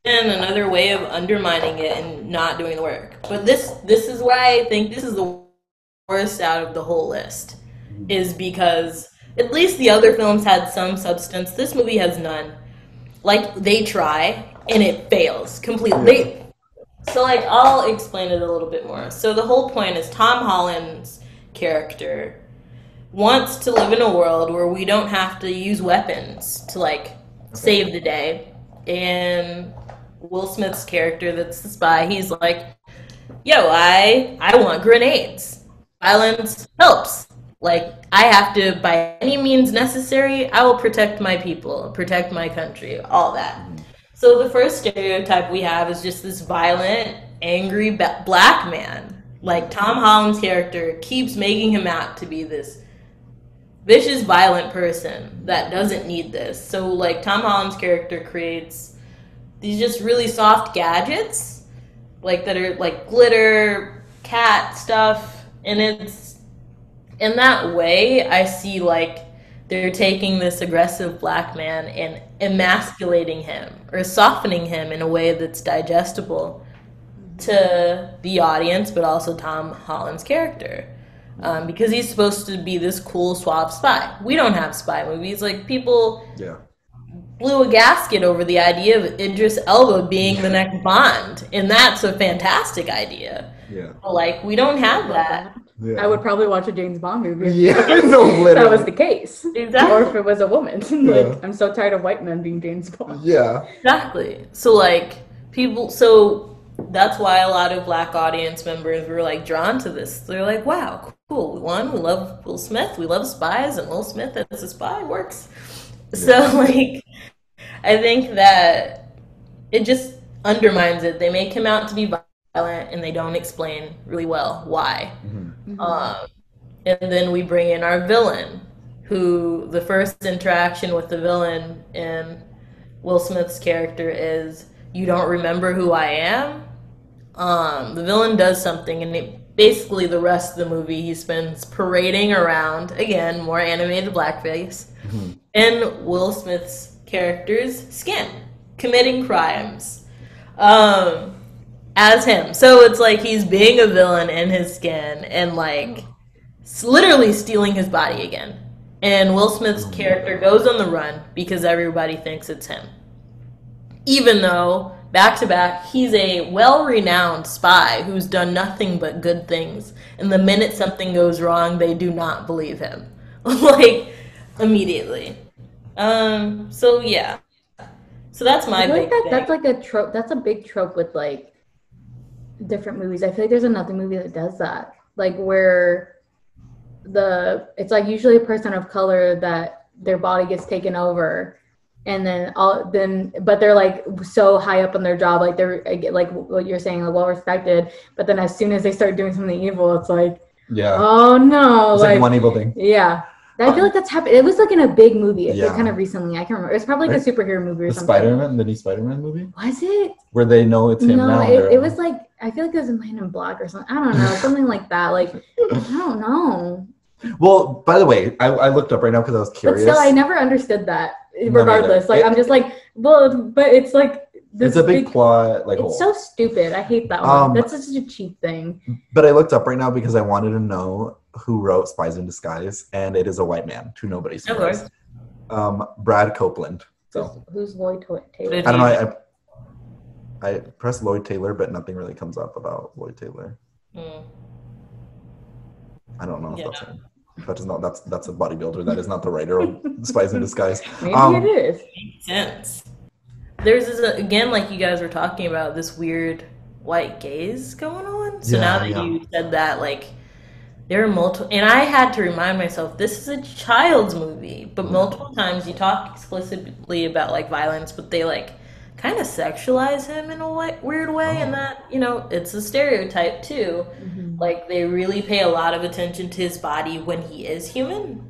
And another way of undermining it and not doing the work. But this is why I think this is the worst out of the whole list, is because at least the other films had some substance. This movie has none. Like they try and it fails completely. So like I'll explain it a little bit more. So the whole point is Tom Holland's character wants to live in a world where we don't have to use weapons to like save the day. And Will Smith's character, that's the spy, he's like, yo, I want grenades. Violence helps. Like, I have to, by any means necessary, I will protect my people, protect my country, all that. So the first stereotype we have is just this violent, angry black man. Like, Tom Holland's character keeps making him out to be this vicious, violent person that doesn't need this. So, like, Tom Holland's character creates these just really soft gadgets, like, that are, like, glitter, cat stuff, and it's, in that way, I see, like, they're taking this aggressive black man and emasculating him, or softening him in a way that's digestible to the audience, but also Tom Holland's character. Because he's supposed to be this cool, suave spy. We don't have spy movies. Like, people blew a gasket over the idea of Idris Elba being the next Bond, and that's a fantastic idea. Yeah. But, like, we don't have that. Yeah. I would probably watch a James Bond movie. Yeah, if that was the case. Exactly. Or if it was a woman. Like, I'm so tired of white men being James Bond. Yeah. Exactly. So, like, people, so that's why a lot of black audience members were, like, drawn to this. They're like, wow, cool. One, we love Will Smith. We love spies, and Will Smith as a spy works. Yeah. So, like, I think that it just undermines it. They make him out to be violent, and they don't explain really well why. And then we bring in our villain, who the first interaction with the villain in Will Smith's character is, you don't remember who I am? The villain does something, and basically the rest of the movie he spends parading around, again, more animated blackface, in Will Smith's character's skin, committing crimes as him. So it's like he's being a villain in his skin and, like, literally stealing his body again. And Will Smith's character goes on the run because everybody thinks it's him. Even though, back to back, he's a well-renowned spy who's done nothing but good things. And the minute something goes wrong, they do not believe him. Like, immediately. So yeah. So that's my big thing. That's like a trope. That's a big trope with, like, different movies. I feel like there's another movie that does that. Like, where it's like usually a person of color that their body gets taken over, and but they're, like, so high up on their job, like, they're, like what you're saying, like, well respected, but then as soon as they start doing something evil, it's like, oh no, it's like one evil thing. I feel like that's happened. It was, like, in a big movie. It's like kind of recently. I can't remember. It's probably like a superhero movie or something. The new Spider-Man movie? Was it? Where they know it's him now? It was like, I feel like it was in Man in Black or something. I don't know. Something like that. Like, I don't know. Well, by the way, I looked up right now because I was curious. But still, I never understood that. Regardless. Like, I'm just like, well, but it's like, it's a big plot. Like, it's so stupid. I hate that one. That's such a cheap thing. But I looked up right now because I wanted to know who wrote Spies in Disguise, and it is a white man to nobody's surprise. Brad Copeland. So who's Lloyd Taylor? I don't know. I pressed Lloyd Taylor, but nothing really comes up about Lloyd Taylor. I don't know if that's him. That is not. That's a bodybuilder. That is not the writer of Spies in Disguise. Maybe it is. Makes sense. There's this, again, like you guys were talking about, this weird white gaze going on. So now that you said that, like, there are multiple, and I had to remind myself, this is a child's movie, but multiple times you talk explicitly about, like, violence, but they, like, kind of sexualize him in a weird way, and that, you know, it's a stereotype too. Like, they really pay a lot of attention to his body when he is human.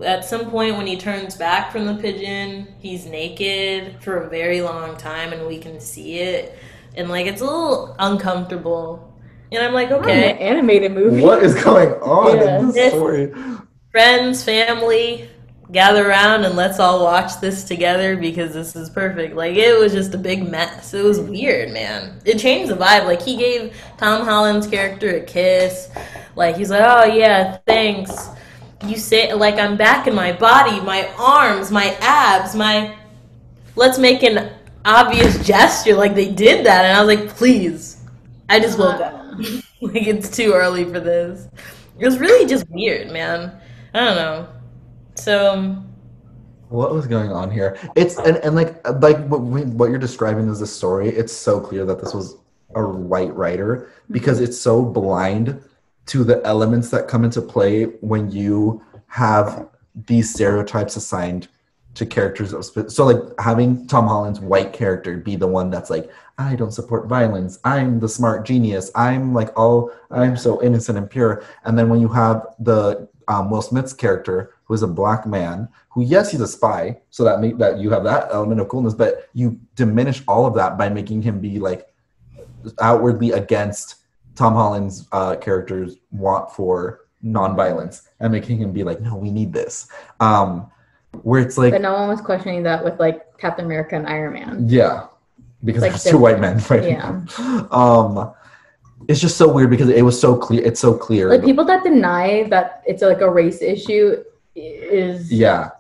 At some point when he turns back from the pigeon, he's naked for a very long time, and we can see it, and, like, it's a little uncomfortable. And I'm like, okay. An animated movie. What is going on in this story? Friends, family, gather around and let's all watch this together because this is perfect. Like, it was just a big mess. It was weird, man. It changed the vibe. Like, he gave Tom Holland's character a kiss. Like, he's like, oh, yeah, thanks. You say, like, I'm back in my body, my arms, my abs, let's make an obvious gesture. Like, they did that. And I was like, please. I just woke up. Like, it's too early for this. It was really just weird, man. I don't know. So, what was going on here? It's and like what you're describing is a story. It's so clear that this was a white writer because it's so blind to the elements that come into play when you have these stereotypes assigned to characters so like having Tom Holland's white character be the one that's like, I don't support violence, I'm the smart genius, I'm so innocent and pure. And then when you have the Will Smith's character, who is a black man, who, yes, he's a spy, so that you have that element of coolness, but you diminish all of that by making him be like outwardly against Tom Holland's character's want for nonviolence and making him be like, no, we need this. Where it's like, but no one was questioning that with like Captain America and Iron Man. Yeah, because like there's two white men fighting. Yeah. It's just so weird because it was so clear. It's so clear. Like people that deny that it's like a race issue is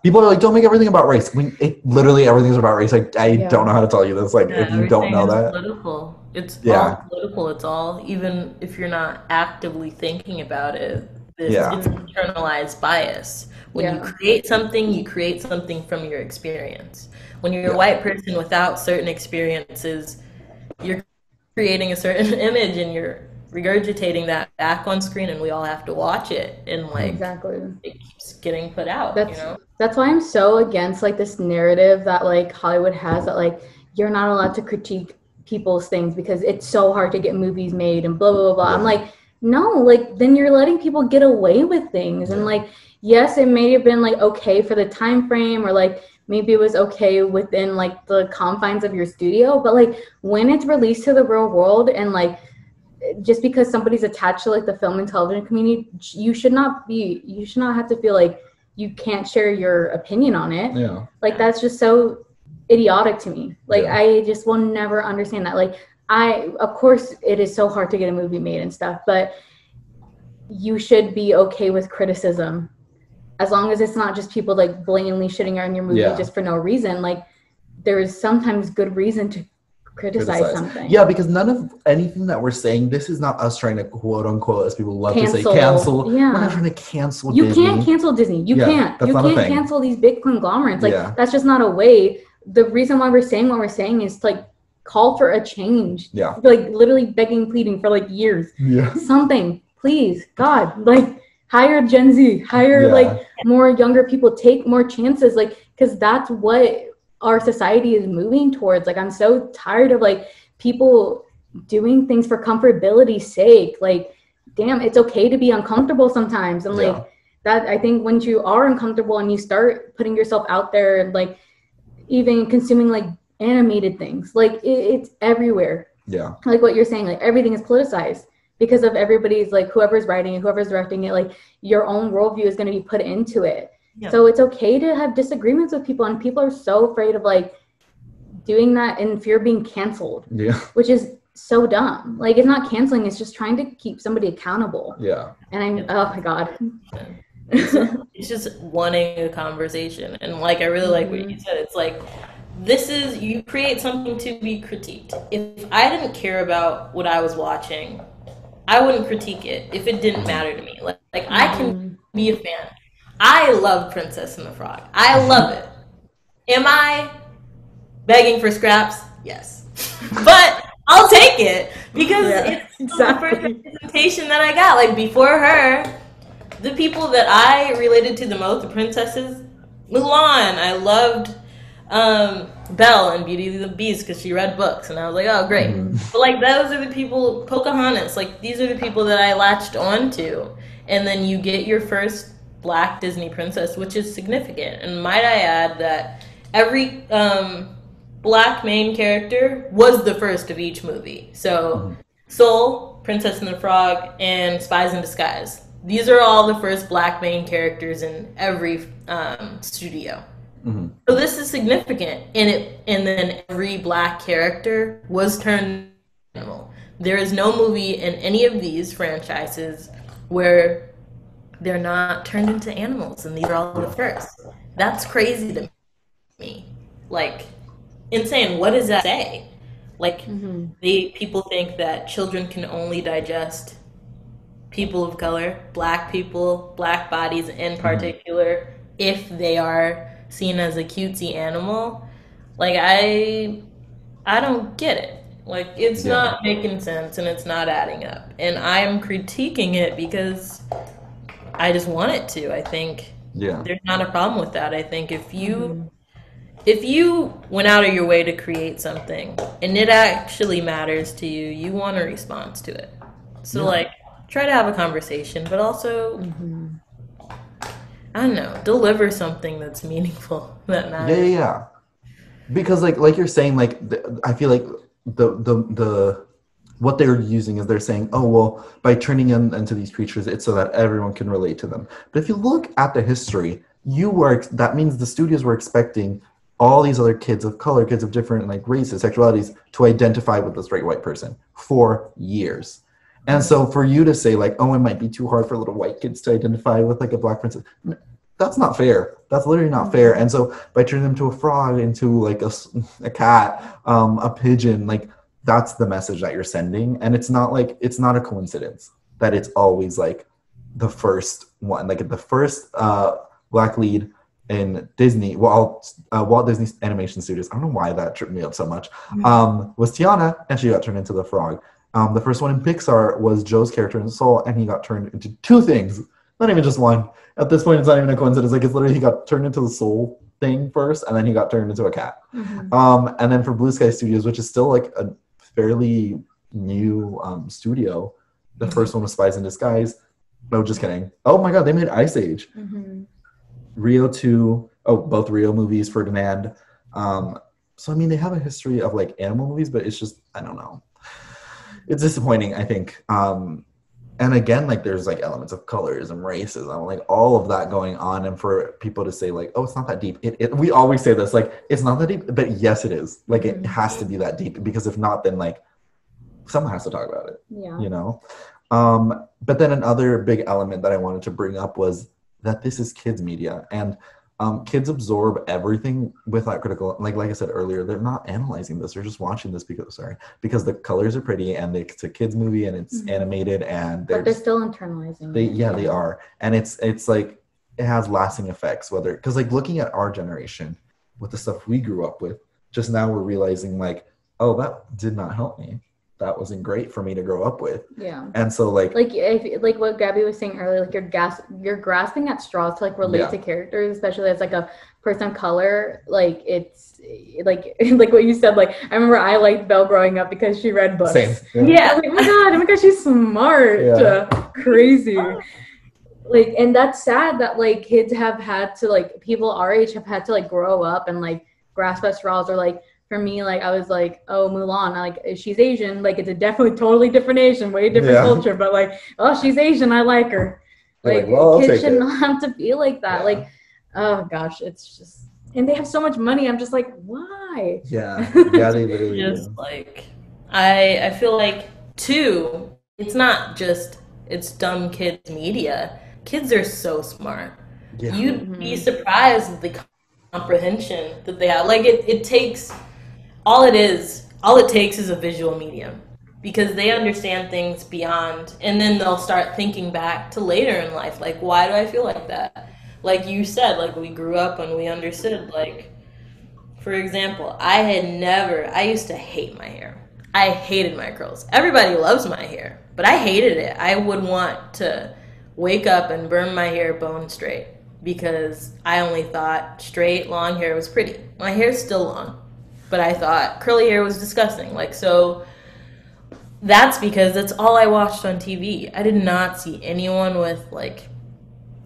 people are like, don't make everything about race. I mean, literally everything's about race. I don't know how to tell you this. Like if you don't know that, political. It's all political. It's all, even if you're not actively thinking about it. It's internalized bias. When you create something from your experience. When you're a white person without certain experiences, you're creating a certain image and you're regurgitating that back on screen, and we all have to watch it, and like it keeps getting put out. That's why I'm so against like this narrative that like Hollywood has, that like you're not allowed to critique people's things because it's so hard to get movies made and blah blah blah blah. I'm like, no, like then you're letting people get away with things, and like yes, it may have been like okay for the time frame, or like maybe it was okay within like the confines of your studio, but like when it's released to the real world, and like just because somebody's attached to like the film and television community, you should not have to feel like you can't share your opinion on it. Like that's just so idiotic to me. Like I just will never understand that. Like of course it is so hard to get a movie made and stuff, but you should be okay with criticism as long as it's not just people like blatantly shitting on your movie just for no reason. Like there is sometimes good reason to criticize something. Yeah, because none of anything that we're saying, this is not us trying to quote unquote, as people love to say, cancel. Yeah. We're not trying to cancel Disney. You can't cancel Disney. You can't cancel these big conglomerates. Like that's just not a way. The reason why we're saying what we're saying is to like call for a change. Like literally begging, pleading for like years. Something, please, God, like hire Gen Z, hire like more younger people, take more chances, like because that's what our society is moving towards. Like I'm so tired of like people doing things for comfortability's sake. Like damn, it's okay to be uncomfortable sometimes, and like that, I think once you are uncomfortable and you start putting yourself out there, and like even consuming like animated things, like it's everywhere. Like what you're saying, like everything is politicized because of everybody's like whoever's writing it, whoever's directing it, like your own worldview is going to be put into it. So it's okay to have disagreements with people, and people are so afraid of like doing that in fear of being canceled, which is so dumb. Like it's not canceling, it's just trying to keep somebody accountable. And oh my God. It's just wanting a conversation. And like I really like what you said. It's like you create something to be critiqued. If I didn't care about what I was watching, I wouldn't critique it if it didn't matter to me. Like I can be a fan. I love Princess and the Frog. I love it. Am I begging for scraps? Yes. But I'll take it because it's the first representation that I got. Like before her, the people that I related to the most, the princesses, Mulan. I loved Belle and Beauty and the Beast because she read books, and I was like, oh great. But like those are the people, Pocahontas, like these are the people that I latched on to. And then you get your first Black Disney princess, which is significant. And might I add that every Black main character was the first of each movie. So Soul, Princess and the Frog, and Spies in Disguise. These are all the first Black main characters in every studio. So this is significant, and then every Black character was turned animal. There is no movie in any of these franchises where they're not turned into animals, and these are all the first. That's crazy to me. Like, insane. What does that say? Like, people think that children can only digest people of color, Black people, Black bodies in particular, if they are seen as a cutesy animal. Like I don't get it. Like, it's not making sense and it's not adding up. And I'm critiquing it because I just want it to. I think there's not a problem with that. I think if you went out of your way to create something and it actually matters to you, you want a response to it. So like, try to have a conversation, but also I don't know, deliver something that's meaningful, that matters. Yeah. Because like you're saying, like I feel like the what they're using is they're saying, oh well, by turning them into these creatures, it's so that everyone can relate to them. But if you look at the history, that means the studios were expecting all these other kids of color, kids of different like races, sexualities, to identify with the straight white person for years. And so for you to say like, oh, it might be too hard for little white kids to identify with like a black princess, that's not fair. That's literally not fair. And so by turning them to a frog, into like a cat, a pigeon, like that's the message that you're sending. And it's not a coincidence that it's always like the first one, like the first black lead in Disney, Walt Disney Animation Studios. I don't know why that tripped me up so much. Was Tiana, and she got turned into the frog. The first one in Pixar was Joe's character in Soul, and he got turned into two things, not even just one. At this point, it's not even a coincidence. Like, it's literally he got turned into the soul thing first, and then he got turned into a cat. And then for Blue Sky Studios, which is still like a fairly new studio, the first one was Spies in Disguise. No, just kidding. Oh my God, they made Ice Age. Rio 2, both Rio movies, Ferdinand. So, I mean, they have a history of like animal movies, but it's just, I don't know. It's disappointing, I think. And again, like there's like elements of colorism, racism, like all of that going on. And for people to say like, oh, it's not that deep. We always say this, like, it's not that deep, but yes, it is. Like it has to be that deep, because if not, then like someone has to talk about it, you know? But then another big element that I wanted to bring up was that this is kids media, and kids absorb everything without critical, like I said earlier, they're not analyzing this, they're just watching this because the colors are pretty, and it's a kids movie, and it's animated, and they're still internalizing they are, and it's like it has lasting effects, whether, because like looking at our generation with the stuff we grew up with, just now we're realizing like, oh, that did not help me, that wasn't great for me to grow up with. And so like what Gabby was saying earlier, like you're grasping at straws to like relate to characters, especially as like a person of color. Like it's like what you said, like I remember I liked Belle growing up because she read books. Same. Like, oh my god, she's smart. Crazy. Like, and that's sad that like kids have had to, like people our age have had to like grow up and like grasp at straws, or like for me, like I was like, oh, Mulan, like she's Asian, like it's a definitely totally different Asian, way different culture, but like, oh, she's Asian, I like her. Like, well, kids should not have to be like that. Like, oh gosh, it's just, and they have so much money. I'm just like, why? They literally just like, I feel like too, it's not just it's dumb kids media. Kids are so smart. You'd be surprised at the comprehension that they have. Like it takes. All it takes is a visual medium, because they understand things beyond, and then they'll start thinking back to later in life, like, why do I feel like that? Like you said, like we grew up and we understood, like, for example, I used to hate my hair. I hated my curls. Everybody loves my hair, but I hated it. I would want to wake up and burn my hair bone straight, because I only thought straight, long hair was pretty. My hair's still long, but I thought curly hair was disgusting. Like, so that's because that's all I watched on TV. I did not see anyone with like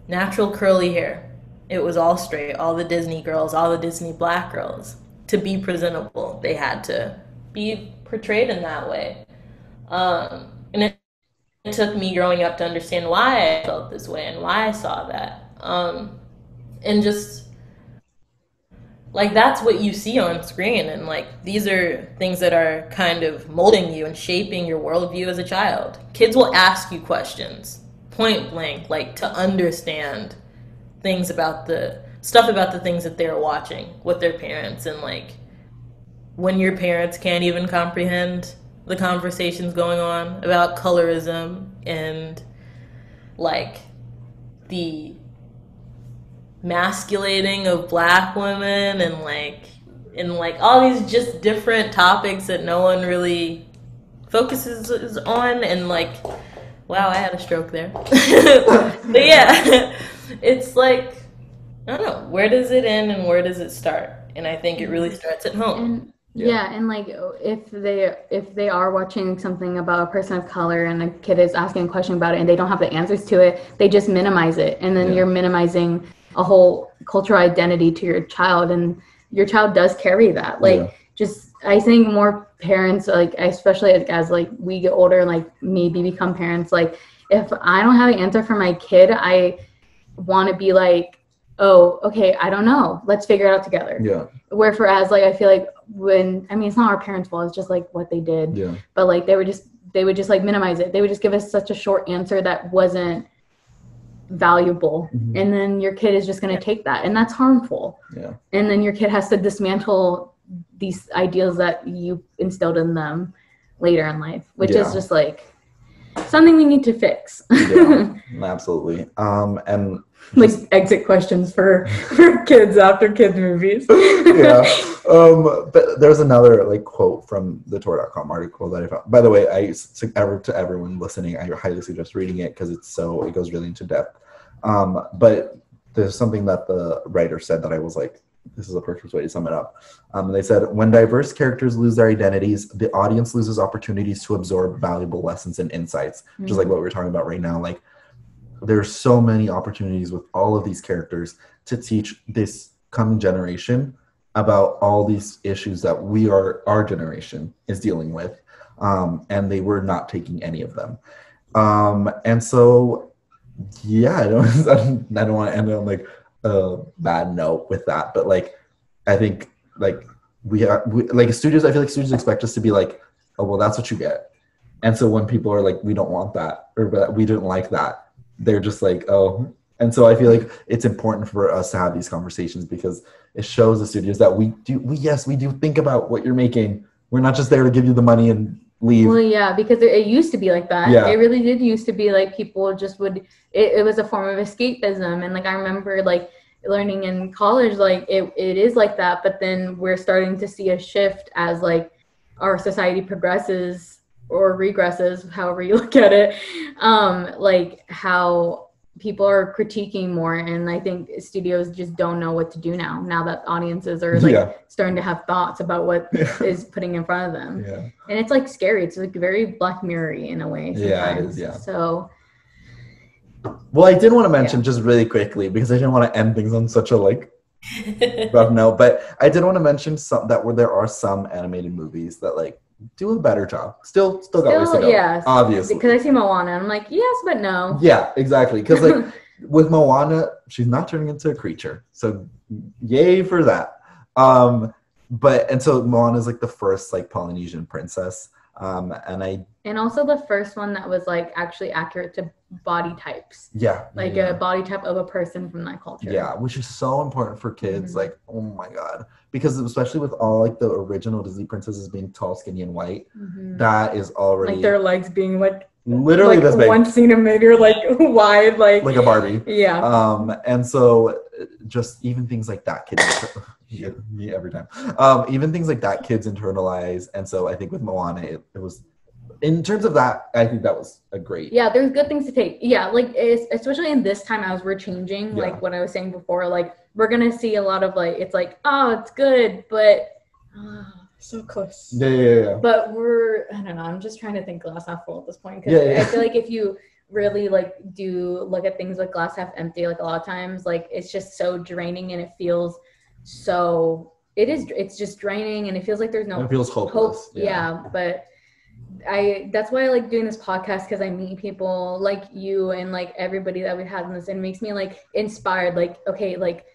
natural curly hair. It was all straight. All the Disney girls, all the Disney black girls, to be presentable, they had to be portrayed in that way. And it took me growing up to understand why I felt this way and why I saw that. And just like, that's what you see on screen, and like these are things that are kind of molding you and shaping your worldview as a child. Kids will ask you questions point blank, like to understand things about the things that they're watching with their parents, and like when your parents can't even comprehend the conversations going on about colorism and like the masculating of black women, and like and like all these just different topics that no one really focuses on, and like, wow, I had a stroke there. But yeah, it's like, I don't know, where does it end and where does it start? And I think it really starts at home. And yeah, and like if they are watching something about a person of color and a kid is asking a question about it and they don't have the answers to it, they just minimize it, and then you're minimizing a whole cultural identity to your child, and your child does carry that. Like just I think more parents, like especially as like we get older, like maybe become parents, like if I don't have an answer for my kid, I want to be like, oh, okay, I don't know, let's figure it out together. Whereas like I feel like when, I mean, it's not our parents' fault, it's just like what they did, but like they would just like minimize it. They would just give us such a short answer that wasn't valuable, and then your kid is just going to take that, and that's harmful. And then your kid has to dismantle these ideals that you instilled in them later in life, which is just like something we need to fix. Absolutely. And like exit questions for kids after kids movies. But there's another like quote from the Tor.com article that I found. By the way, to everyone listening, I highly suggest reading it because it goes really into depth. But there's something that the writer said that I was like, this is a perfect way to sum it up. They said, when diverse characters lose their identities, the audience loses opportunities to absorb valuable lessons and insights, which is like what we're talking about right now. Like, there's so many opportunities with all of these characters to teach this coming generation about all these issues that our generation is dealing with. And they were not taking any of them. And so, yeah, I don't want to end on like a bad note with that, but like, I think like we like studios, I feel like studios expect us to be like, oh, well, that's what you get. And so when people are like, we don't want that, or we didn't like that, they're just like, oh. And so I feel like it's important for us to have these conversations because it shows the studios that we do think about what you're making. We're not just there to give you the money and leave. Well, yeah, because it used to be like that. It really did used to be like people just would, it was a form of escapism. And like, I remember like learning in college, like it is like that, but then we're starting to see a shift as like our society progresses or regresses, however you look at it, like how people are critiquing more, and I think studios just don't know what to do now that audiences are like starting to have thoughts about what is putting in front of them. And it's like scary. It's like very Black Mirror-y in a way sometimes. It is, So well, I did want to mention just really quickly, because I didn't want to end things on such a like rough note, but I did want to mention where there are some animated movies that like do a better job. Still got ways to go. Yes, obviously. Because I see Moana, and I'm like, yes, but no. Yeah, exactly. Because like with Moana, she's not turning into a creature, so yay for that. And so Moana is like the first like Polynesian princess, and also the first one that was like actually accurate to body types. A body type of a person from that culture. Yeah, which is so important for kids. Like, oh my god. Because especially with all like the original Disney princesses being tall, skinny, and white, that is already like their legs being like literally like this big, 1 centimeter like wide, like a Barbie. Yeah. And so just even things like that, kids. Me every time. Even things like that, kids internalize. And so I think with Moana, it was. In terms of that, I think that was a great. Yeah, there's good things to take. Yeah, like especially in this time as we're changing, like what I was saying before, like we're gonna see a lot of like it's like, oh, it's good, but so close. Yeah. But I don't know. I'm just trying to think glass half full at this point, because I feel like if you really like do look at things like glass half empty, like a lot of times, like it's just so draining, and it feels so. It's just draining, and it feels like there's no. It feels hopeless. Hope. Yeah, but. That's why I like doing this podcast, because I meet people like you and like everybody that we've had in this, and it makes me like inspired, like, okay, like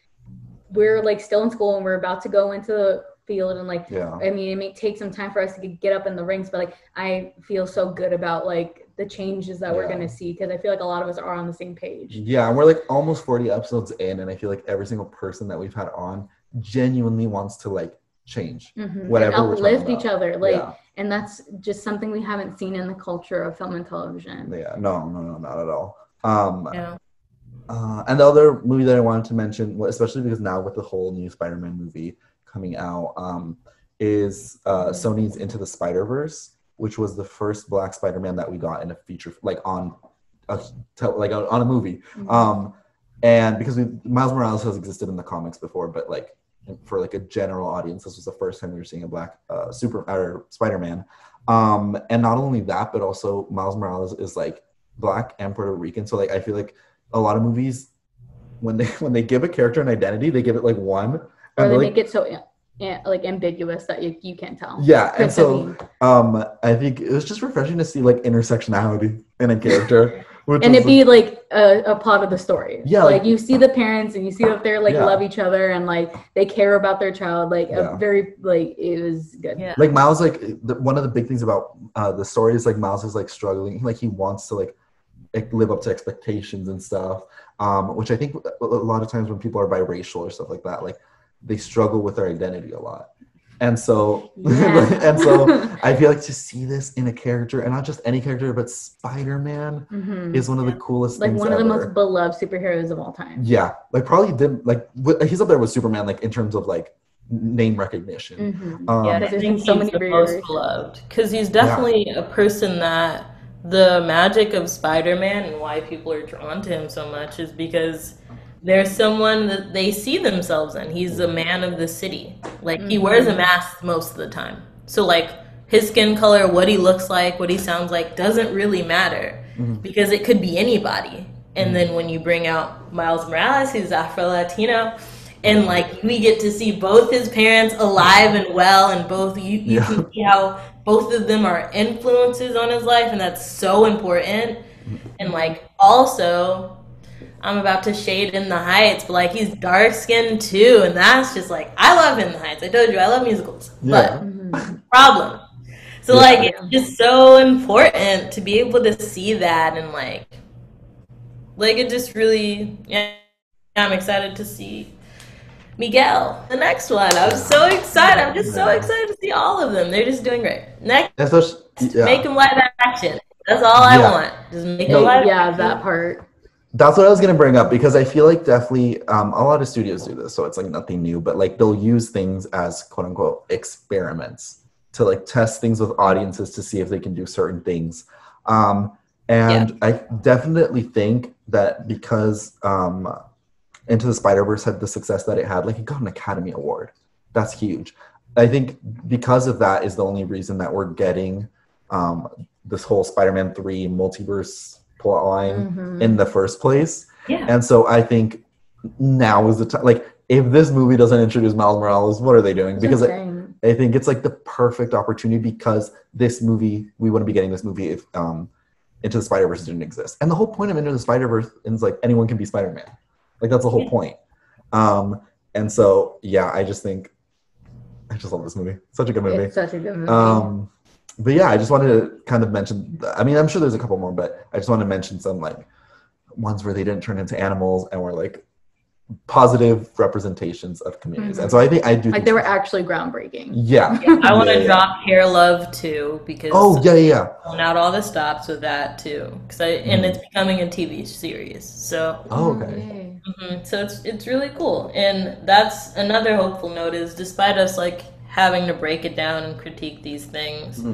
we're like still in school and we're about to go into the field, and like I mean, it may take some time for us to get up in the ranks, but like I feel so good about like the changes that we're gonna see, because I feel like a lot of us are on the same page. And we're like almost 40 episodes in, and I feel like every single person that we've had on genuinely wants to like change whatever, and uplift each other, like and that's just something we haven't seen in the culture of film and television. No, not at all. And the other movie that I wanted to mention, especially because now with the whole new Spider-Man movie coming out is Sony's Into the Spider-Verse, which was the first Black Spider-Man that we got in a feature, like on a movie. And because Miles Morales has existed in the comics before, but like for like a general audience, this was the first time we were seeing a Black Spider-Man. And not only that, but also Miles Morales is like Black and Puerto Rican. So like I feel like a lot of movies, when they give a character an identity, they give it like one, or they make it so like ambiguous that you can't tell. Yeah, and so I think it was just refreshing to see like intersectionality in a character, and it be like a part of the story. Yeah, like you see the parents and you see that they're like love each other and like they care about their child. Like a very like it was good. Yeah. Like Miles, like one of the big things about the story is like Miles is like struggling. Like he wants to like live up to expectations and stuff, which I think a lot of times when people are biracial or stuff like that, like they struggle with their identity a lot. And so I feel like to see this in a character, and not just any character, but Spider-Man is one of the coolest like things one of the ever. most beloved superheroes of all time. Yeah, like probably did like he's up there with Superman, like in terms of like name recognition. I think he's the most beloved because he's definitely a person that the magic of Spider-Man and why people are drawn to him so much is because there's someone that they see themselves in. He's a man of the city. Like he wears a mask most of the time. So like his skin color, what he looks like, what he sounds like doesn't really matter because it could be anybody. And then when you bring out Miles Morales, he's Afro-Latino, and like we get to see both his parents alive and well, and both you can see how both of them are influences on his life, and that's so important. And like also, I'm about to shade In the Heights, but like he's dark skinned too, and that's just like I love In the Heights. I told you I love musicals, but problem. So like it's just so important to be able to see that, and like it just really I'm excited to see Miguel, the next one. I'm so excited. I'm just so excited to see all of them. They're just doing great. Next, make them live action. That's all I want. Just make them live action. That part. That's what I was going to bring up, because I feel like definitely a lot of studios do this, so it's like nothing new, but like they'll use things as quote unquote experiments to like test things with audiences to see if they can do certain things. I definitely think that because Into the Spider-Verse had the success that it had, like it got an Academy Award. That's huge. I think because of that is the only reason that we're getting this whole Spider-Man 3 multiverse plotline in the first place. Yeah. And so I think now is the time. Like, if this movie doesn't introduce Miles Morales, what are they doing? Because I think it's like the perfect opportunity, because this movie, we wouldn't be getting this movie if Into the Spider-Verse didn't exist. And the whole point of Into the Spider-Verse is like anyone can be Spider-Man. Like that's the whole point. And so I just love this movie. Such a good movie. It's such a good movie. But yeah, I just wanted to kind of mention, I mean, I'm sure there's a couple more, but I just want to mention some like ones where they didn't turn into animals and were like positive representations of communities. And so I think they were actually groundbreaking. Yeah. I want to drop Hair Love too, because pulling out all the stops with that too, and it's becoming a TV series. So so it's really cool, and that's another hopeful note is despite us like having to break it down and critique these things,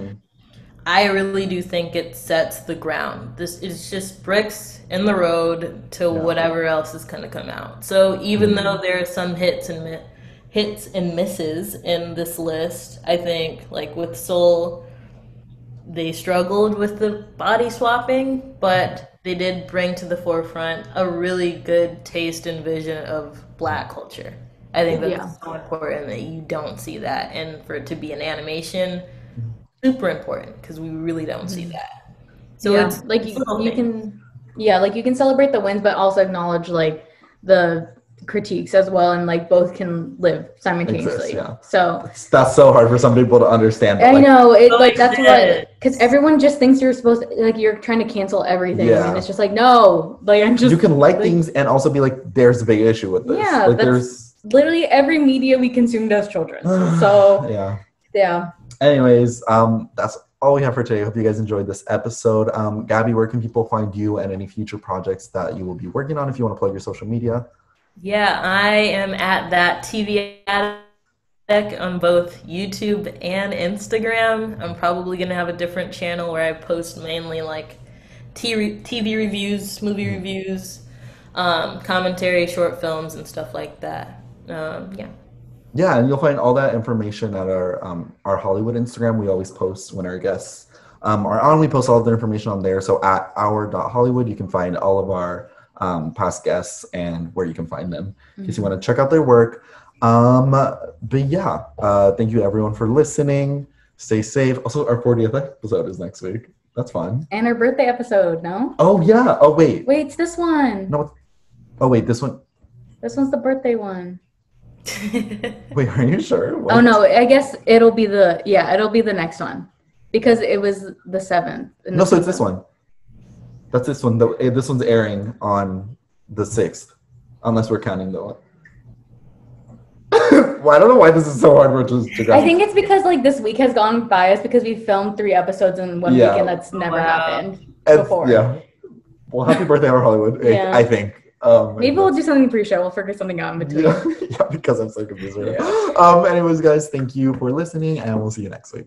I really do think it sets the ground. This is just bricks in the road to whatever else is going to come out. So even though there are some hits and misses in this list, I think like with Soul, they struggled with the body swapping, but they did bring to the forefront a really good taste and vision of Black culture. I think that's so important that you don't see that, and for it to be an animation, super important, because we really don't see that. So it's like you can celebrate the wins, but also acknowledge like the critiques as well, and like both can live simultaneously. So that's so hard for some people to understand. I know it, like that's what, because everyone just thinks you're supposed to, like you're trying to cancel everything, and it's just like no, like I'm just you can like things and also be like, there's a big issue with this. Yeah, like there's literally every media we consumed as children. So yeah. Anyways, that's all we have for today. I hope you guys enjoyed this episode. Gabby, where can people find you and any future projects that you will be working on if you want to plug your social media? Yeah, I am at that TV addict on both YouTube and Instagram. I'm probably gonna have a different channel where I post mainly like TV reviews, movie reviews, commentary, short films, and stuff like that. Yeah, and you'll find all that information at our Hollywood Instagram. We always post when our guests are on. We post all of the information on there. So at our.hollywood, you can find all of our past guests and where you can find them in case you want to check out their work. But yeah, thank you everyone for listening. Stay safe. Also, our 40th episode is next week. That's fun. And our birthday episode, no? Oh yeah. Oh wait. Wait, it's this one. No. Oh wait, this one. This one's the birthday one. Wait, are you sure? What? Oh no, I guess it'll be the next one because it was the 7th. No, so it's this one. That's this one. This one's airing on the 6th, unless we're counting the one. Well, I don't know why this is so hard for us to grab. I think it's because like this week has gone by us because we filmed 3 episodes in one week and that's never happened before. Yeah. Well, happy birthday, Our Hollywood. Yeah. I think. Maybe we'll do something pre-show. We'll figure something out in between. Yeah, because I'm so confused right now. Anyways, guys, thank you for listening, and we'll see you next week.